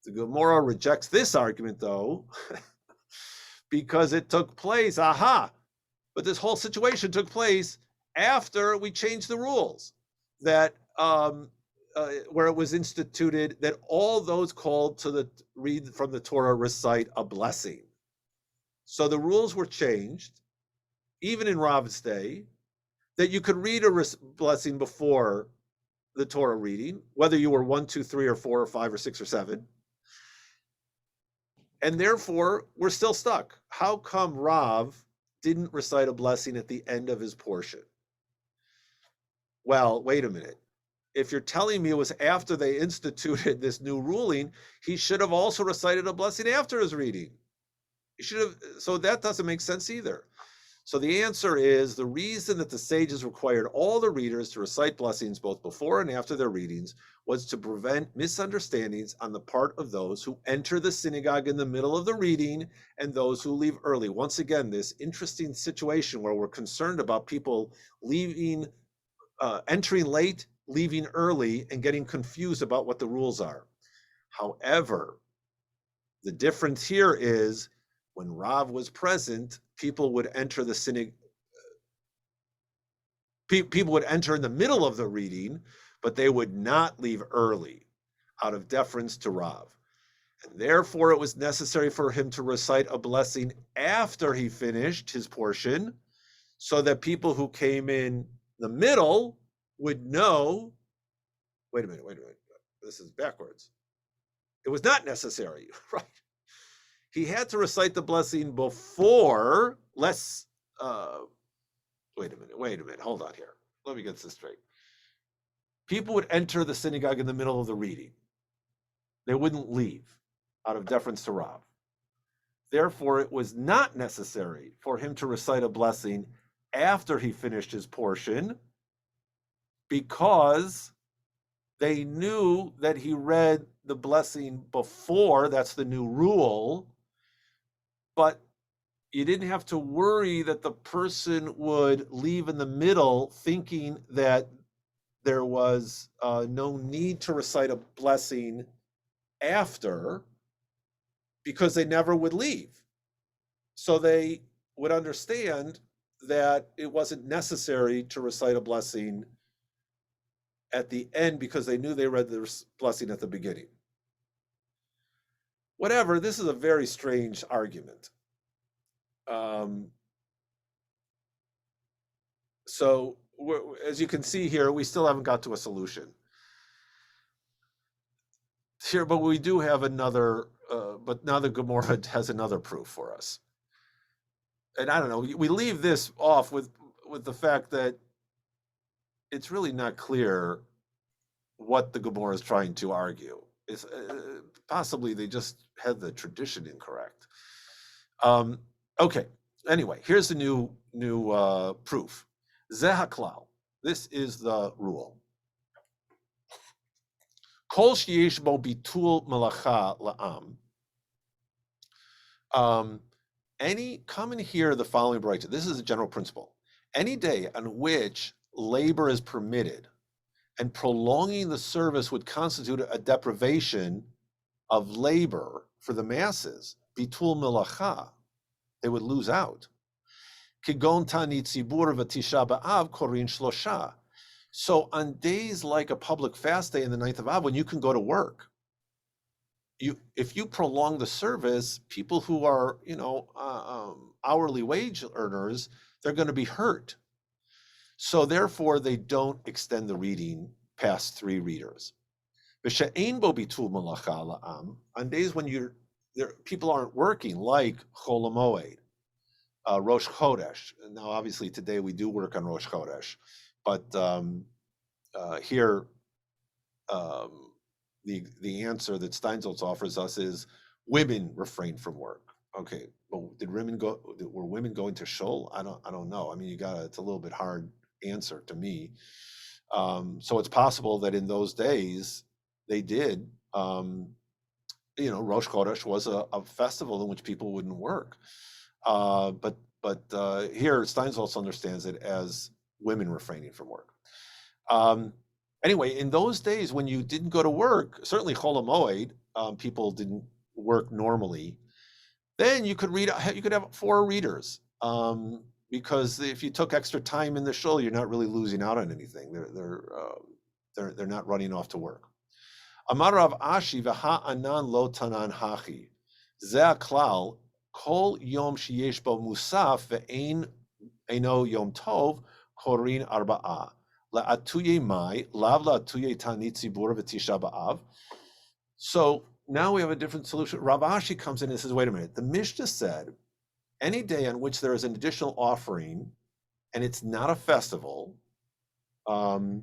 The Gemara rejects this argument, though, because it took place, but this whole situation took place after we changed the rules, that where it was instituted that all those called to read from the Torah recite a blessing. So the rules were changed, even in Rav's day, that you could read a blessing before the Torah reading, whether you were 1, 2, 3, or 4, or 5, or 6, or 7. And therefore, we're still stuck. How come Rav didn't recite a blessing at the end of his portion? Well, wait a minute. If you're telling me it was after they instituted this new ruling, he should have also recited a blessing after his reading. He should have, so that doesn't make sense either. So the answer is the reason that the sages required all the readers to recite blessings both before and after their readings was to prevent misunderstandings on the part of those who enter the synagogue in the middle of the reading and those who leave early. Once again, this interesting situation where we're concerned about people leaving, entering late, leaving early, and getting confused about what the rules are. However, the difference here is when Rav was present, people would enter the synagogue. People would enter in the middle of the reading, but they would not leave early out of deference to Rav. And therefore, it was necessary for him to recite a blessing after he finished his portion, so that people who came in the middle would know, wait a minute, this is backwards. It was not necessary, right? He had to recite the blessing before, wait a minute, hold on here. Let me get this straight. People would enter the synagogue in the middle of the reading. They wouldn't leave out of deference to Rav. Therefore, it was not necessary for him to recite a blessing after he finished his portion, because they knew that he read the blessing before. That's the new rule. But you didn't have to worry that the person would leave in the middle thinking that there was no need to recite a blessing after, because they never would leave. So they would understand that it wasn't necessary to recite a blessing at the end, because they knew they read the blessing at the beginning. Whatever, this is a very strange argument. So as you can see here, we still haven't got to a solution here, but we do have another, but now the Gemara has another proof for us. And I don't know, we leave this off with the fact that it's really not clear what the Gemara is trying to argue. It's, possibly they just had the tradition incorrect. Okay, anyway, here's the new proof. Zeh haklal. This is the rule. Kol sheyesh bo bitul melacha la'am. Come and hear the following braita. This is a general principle. Any day on which labor is permitted and prolonging the service would constitute a deprivation of labor for the masses, bitul melacha, they would lose out. Kigon Tanit Tzibur v'Tisha B'Av Korin Shlosha. So on days like a public fast day in the 9th of Av, when you can go to work, if you prolong the service, people who are hourly wage earners, they're going to be hurt. So therefore, they don't extend the reading past 3 readers. V'she'ein bo bitul malacha la'am. On days when people aren't working, like Chol HaMoed, Rosh Chodesh. Now, obviously, today we do work on Rosh Chodesh, but here the answer that Steinsaltz offers us is women refrain from work. Okay, well, were women going to shul? I don't know. I mean, it's a little bit hard answer to me. So it's possible that in those days they did. Rosh Chodesh was a festival in which people wouldn't work. But here Steinsaltz understands it as women refraining from work. Anyway, in those days when you didn't go to work, certainly Chol HaMoed, people didn't work normally. Then you could have 4 readers, because if you took extra time in the shul, you're not really losing out on anything. They're not running off to work. Amar Rav Ashi v'ha anan lo tanan hachi. Zeh klal kol yom sheyesh bo musaf ve'ein eino yom tov korin arba'a. La'atuye mai lav la'atuye tanit zibur v'tisha b'av. So now we have a different solution. Rav Ashi comes in and says, wait a minute. The Mishnah said, any day on which there is an additional offering and it's not a festival, 4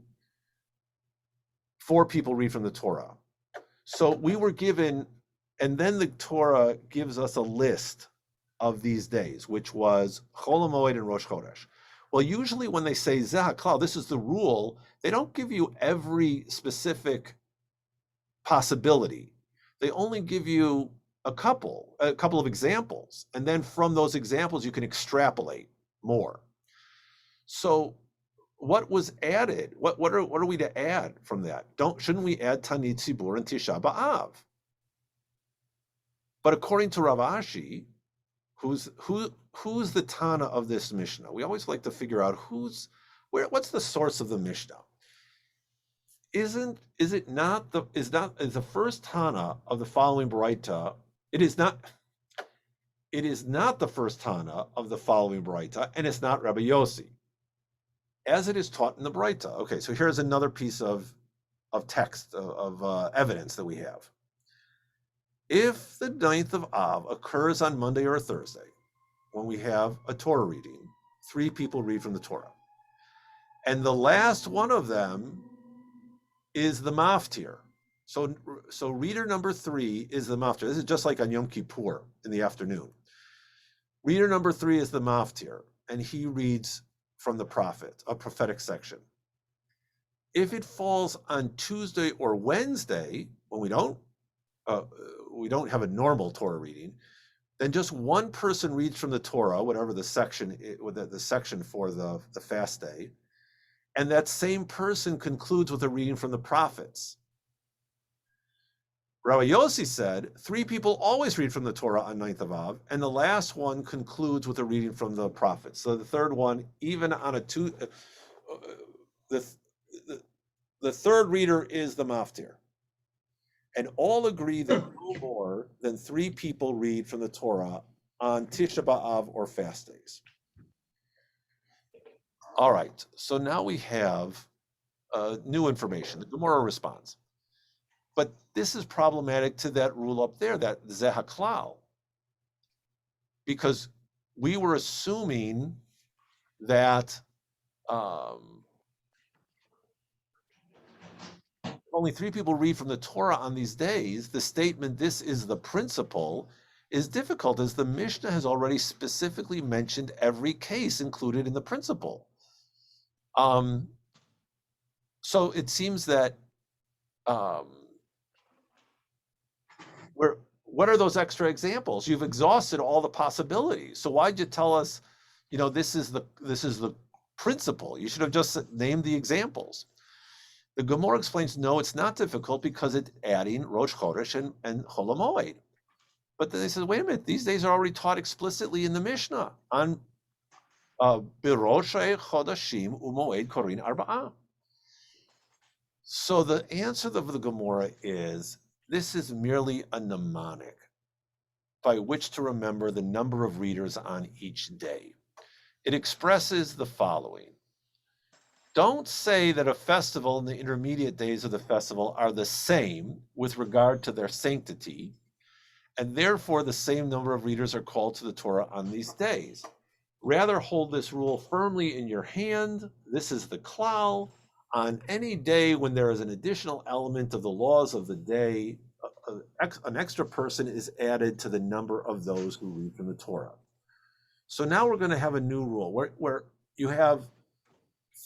people read from the Torah. So we were given, and then the Torah gives us a list of these days, which was Chol HaMoed and Rosh Chodesh. Well, usually when they say Zeh HaKlal, this is the rule, they don't give you every specific possibility. They only give you a couple of examples, and then from those examples you can extrapolate more. So what was added? What are we to add from that? Shouldn't we add Tanit Tzibur and Tisha B'Av? But according to Rav Ashi, who's the Tana of this Mishnah? We always like to figure out what's the source of the Mishnah. is the first Tana of the following Baraita? It is not the first Tana of the following Baraita, and it's not Rabbi Yossi, as it is taught in the Baraita. Okay, so here's another piece of text of evidence that we have. If the 9th of Av occurs on Monday or Thursday, when we have a Torah reading, 3 people read from the Torah, and the last one of them is the maftir. So reader number 3 is the maftir. This is just like on Yom Kippur in the afternoon. Reader number 3 is the maftir, and he reads from the prophet, a prophetic section. If it falls on Tuesday or Wednesday, when we don't have a normal Torah reading, then just one person reads from the Torah, whatever the section for the fast day, and that same person concludes with a reading from the prophets. Rabbi Yossi said 3 people always read from the Torah on 9th of Av, and the last one concludes with a reading from the prophets. So the third one, even on the third reader is the maftir. And all agree that no more than 3 people read from the Torah on Tisha B'Av or fast days. All right, so now we have new information. The Gemara responds. But this is problematic to that rule up there, that Zehaklal, because we were assuming that only 3 people read from the Torah on these days. The statement, this is the principle, is difficult, as the Mishnah has already specifically mentioned every case included in the principle. So it seems that what are those extra examples? You've exhausted all the possibilities. So why'd you tell us, this is the principle? You should have just named the examples. The Gemara explains, no, it's not difficult because it's adding Rosh Chodesh and Chol HaMoed. But then they said, wait a minute, these days are already taught explicitly in the Mishnah on Biroshay Chodashim Umoed Korin Arba'ah. So the answer of the Gemara is, this is merely a mnemonic by which to remember the number of readers on each day. It expresses the following. Don't say that a festival and the intermediate days of the festival are the same with regard to their sanctity, and therefore the same number of readers are called to the Torah on these days. Rather, hold this rule firmly in your hand. This is the klal. On any day when there is an additional element of the laws of the day, an extra person is added to the number of those who read from the Torah. So now we're going to have a new rule where you have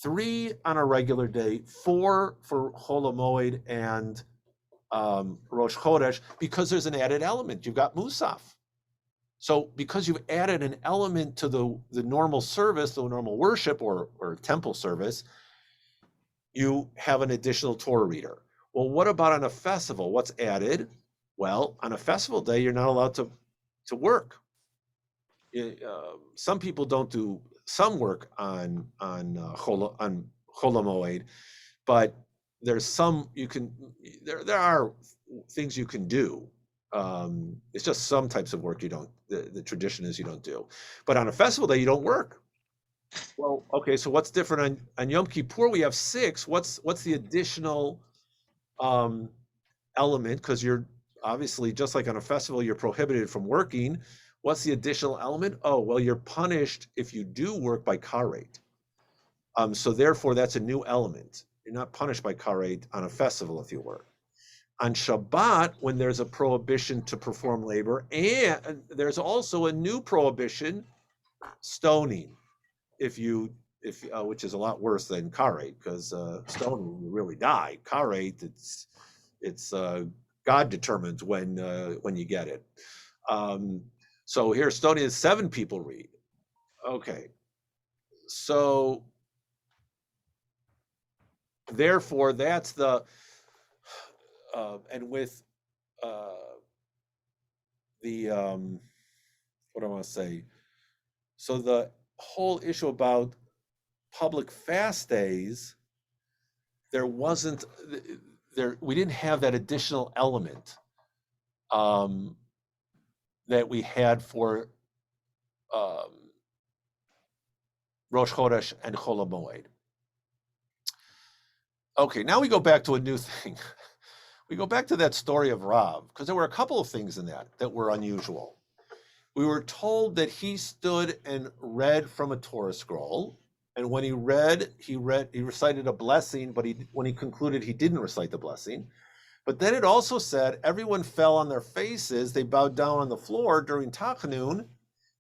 3 on a regular day, 4 for Chol HaMoed and Rosh Chodesh, because there's an added element. You've got Musaf. So because you've added an element to the normal service, the normal worship or temple service, you have an additional Torah reader. Well, what about on a festival? What's added? Well, on a festival day, you're not allowed to work. Some people don't do some work on Chol HaMoed, but there's some there are things you can do. It's just some types of work you don't. The tradition is you don't do. But on a festival day, you don't work. Well, okay, so what's different on Yom Kippur? We have 6. What's the additional element? Because you're obviously, just like on a festival, you're prohibited from working. What's the additional element? Oh, well, you're punished if you do work by karet. So therefore, that's a new element. You're not punished by karet on a festival if you work. On Shabbat, when there's a prohibition to perform labor, and there's also a new prohibition, stoning. Which is a lot worse than karet, because stoning, you really die. Karet, it's God determines when you get it. So here, stoning is 7 people read. Okay, so therefore that's the and with what do I want to say? So the whole issue about public fast days, there wasn't there we didn't have that additional element that we had for um, Rosh Chodesh and Chol HaMoed. Okay, now we go back to a new thing. We go back to that story of Rav, because there were a couple of things in that were unusual. We were told that he stood and read from a Torah scroll, and when he recited a blessing, but when he concluded, he didn't recite the blessing. But then it also said everyone fell on their faces, they bowed down on the floor during Tachanun,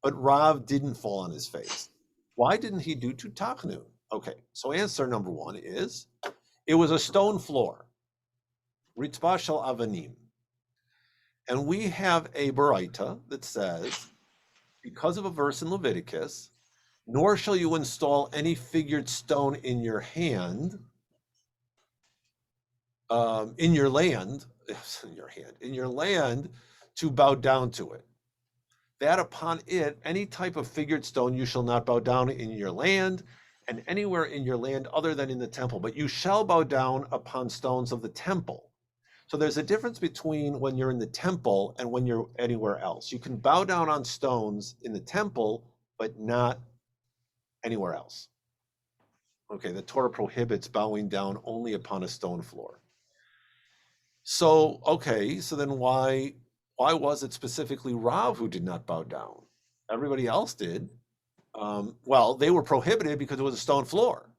but Rav didn't fall on his face. Why didn't he do to Tachanun? Okay, so answer number one is, it was a stone floor, Ritzvah shel Avanim. And we have a Baraita that says, because of a verse in Leviticus, nor shall you install any figured stone in your hand, in your land to bow down to it. That upon it, any type of figured stone you shall not bow down in your land, and anywhere in your land other than in the temple, but you shall bow down upon stones of the temple. So there's a difference between when you're in the temple and when you're anywhere else. You can bow down on stones in the temple, but not anywhere else. Okay, the Torah prohibits bowing down only upon a stone floor. So, okay, so then why was it specifically Rav who did not bow down? Everybody else did. Well, they were prohibited because it was a stone floor.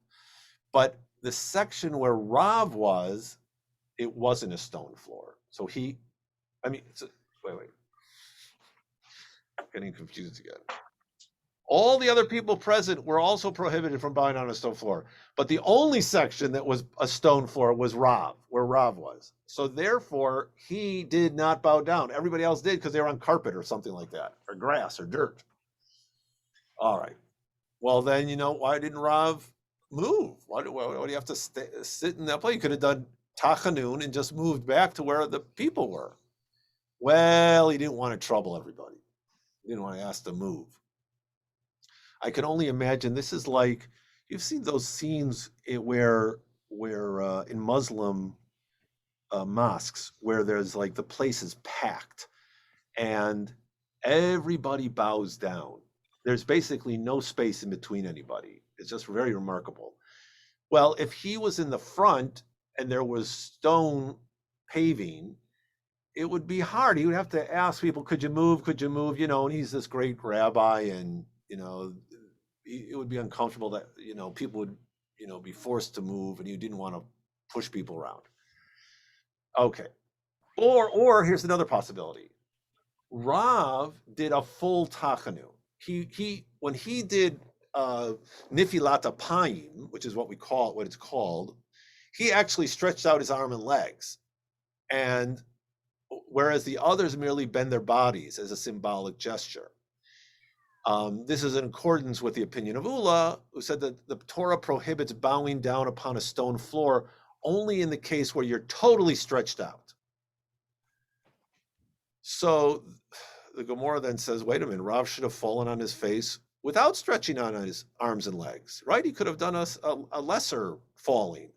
But the section where Rav was, it wasn't a stone floor. So wait. I'm getting confused again. All the other people present were also prohibited from bowing on a stone floor. But the only section that was a stone floor was Rav, where Rav was. So therefore, he did not bow down. Everybody else did because they were on carpet or something like that, or grass or dirt. All right. Well, then, why didn't Rav move? Why do you have to sit in that place? You could have done Tachanun and just moved back to where the people were. Well, he didn't want to trouble everybody. He didn't want to ask to move. I can only imagine this is like, you've seen those scenes where in Muslim mosques, where there's like the place is packed and everybody bows down. There's basically no space in between anybody. It's just very remarkable. Well, if he was in the front and there was stone paving, it would be hard. He would have to ask people, could you move? Could you move? And he's this great rabbi, and, it would be uncomfortable that, people would, be forced to move, and he didn't want to push people around. Okay. Or here's another possibility. Rav did a full Tachanun. When he did Nifilat Apayim, which is what it's called, he actually stretched out his arm and legs. And whereas the others merely bend their bodies as a symbolic gesture. This is in accordance with the opinion of Ula, who said that the Torah prohibits bowing down upon a stone floor only in the case where you're totally stretched out. So the Gemara then says, wait a minute, Rav should have fallen on his face without stretching on his arms and legs, right? He could have done a lesser falling.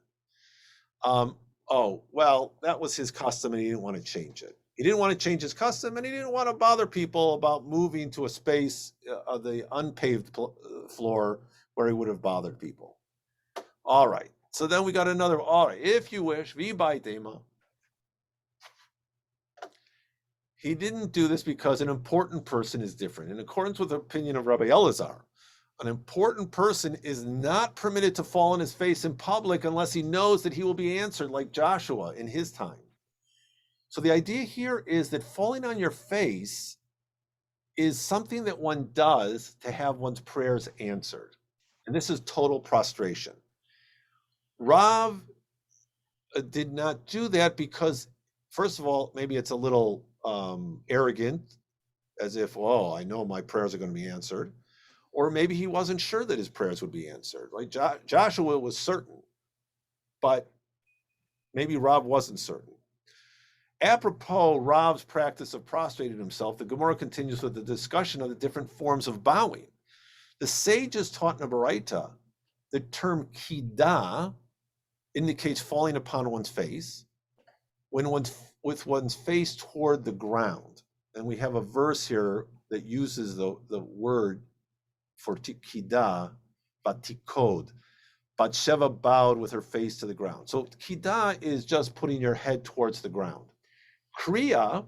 Well, that was his custom and he didn't want to change it. He didn't want to change his custom, and he didn't want to bother people about moving to a space of the unpaved floor where he would have bothered people. All right. So then we got another. All right. If you wish, v'baitema. He didn't do this because an important person is different. In accordance with the opinion of Rabbi Elazar, an important person is not permitted to fall on his face in public unless he knows that he will be answered, like Joshua in his time. So the idea here is that falling on your face is something that one does to have one's prayers answered. And this is total prostration. Rav did not do that because, first of all, maybe it's a little arrogant, as if, oh, I know my prayers are going to be answered. Or maybe he wasn't sure that his prayers would be answered. Right? Joshua was certain, but maybe Rav wasn't certain. Apropos Rav's practice of prostrating himself, the Gemara continues with the discussion of the different forms of bowing. The sages taught in a Baraita the term kidah indicates falling upon one's face. When one's with one's face toward the ground, and we have a verse here that uses the word for kida, batikod. Bathsheba bowed with her face to the ground. So kida is just putting your head towards the ground. Kriya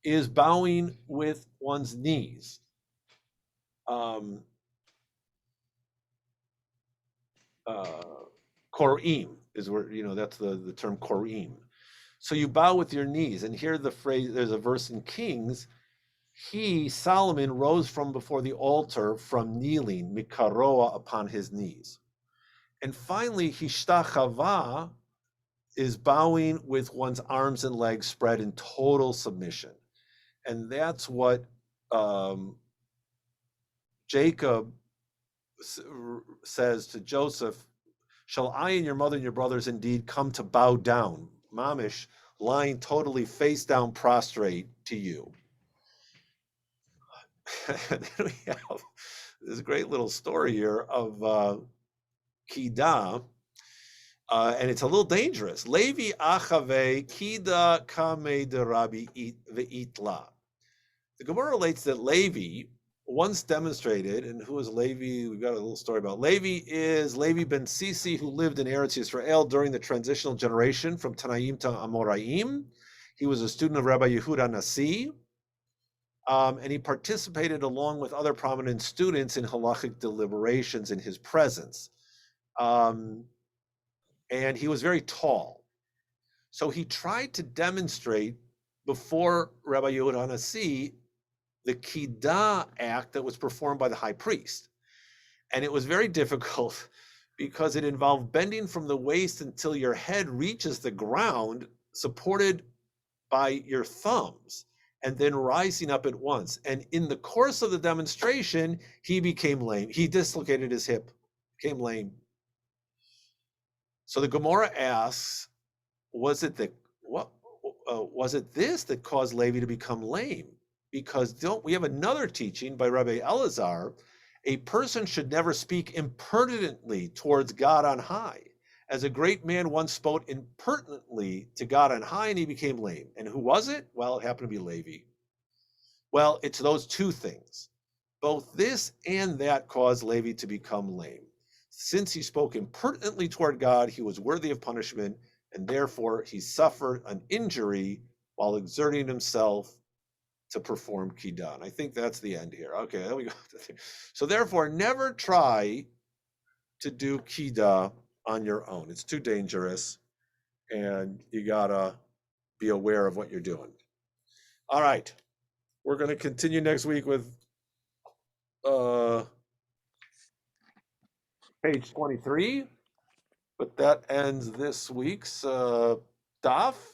is bowing with one's knees. Korim is where, that's the term korim. So you bow with your knees. And here the phrase, there's a verse in Kings. He, Solomon, rose from before the altar from kneeling, mikaroa, upon his knees. And finally, hishtachava is bowing with one's arms and legs spread in total submission. And that's what Jacob says to Joseph, shall I and your mother and your brothers indeed come to bow down, mamish, lying totally face down prostrate to you? And then we have this great little story here of Kida, and it's a little dangerous. Levi achave Kida kame de Rabbi ve'itla. The Gemara relates that Levi once demonstrated, and who is Levi? We've got a little story about Levi. Is Levi ben Sisi, who lived in Eretz Yisrael during the transitional generation from Tanaim to Amoraim. He was a student of Rabbi Yehuda Nasi, and he participated along with other prominent students in halachic deliberations in his presence. And he was very tall. So he tried to demonstrate before Rabbi Yehuda Nasi the Kida act that was performed by the high priest. And it was very difficult because it involved bending from the waist until your head reaches the ground, supported by your thumbs, and then rising up at once. And in the course of the demonstration, he became lame. He dislocated his hip, became lame. So the Gemara asks, was it this that caused Levi to become lame? Because we have another teaching by Rabbi Elazar, a person should never speak impertinently towards God on high. As a great man once spoke impertinently to God on high, and he became lame. And who was it? Well, it happened to be Levi. Well, it's those two things. Both this and that caused Levi to become lame. Since he spoke impertinently toward God, he was worthy of punishment, and therefore he suffered an injury while exerting himself to perform Kida. I think that's the end here. Okay, there we go. So therefore, never try to do Kida on your own. It's too dangerous, and you gotta be aware of what you're doing. All right, we're gonna continue next week with page 23, but that ends this week's daf.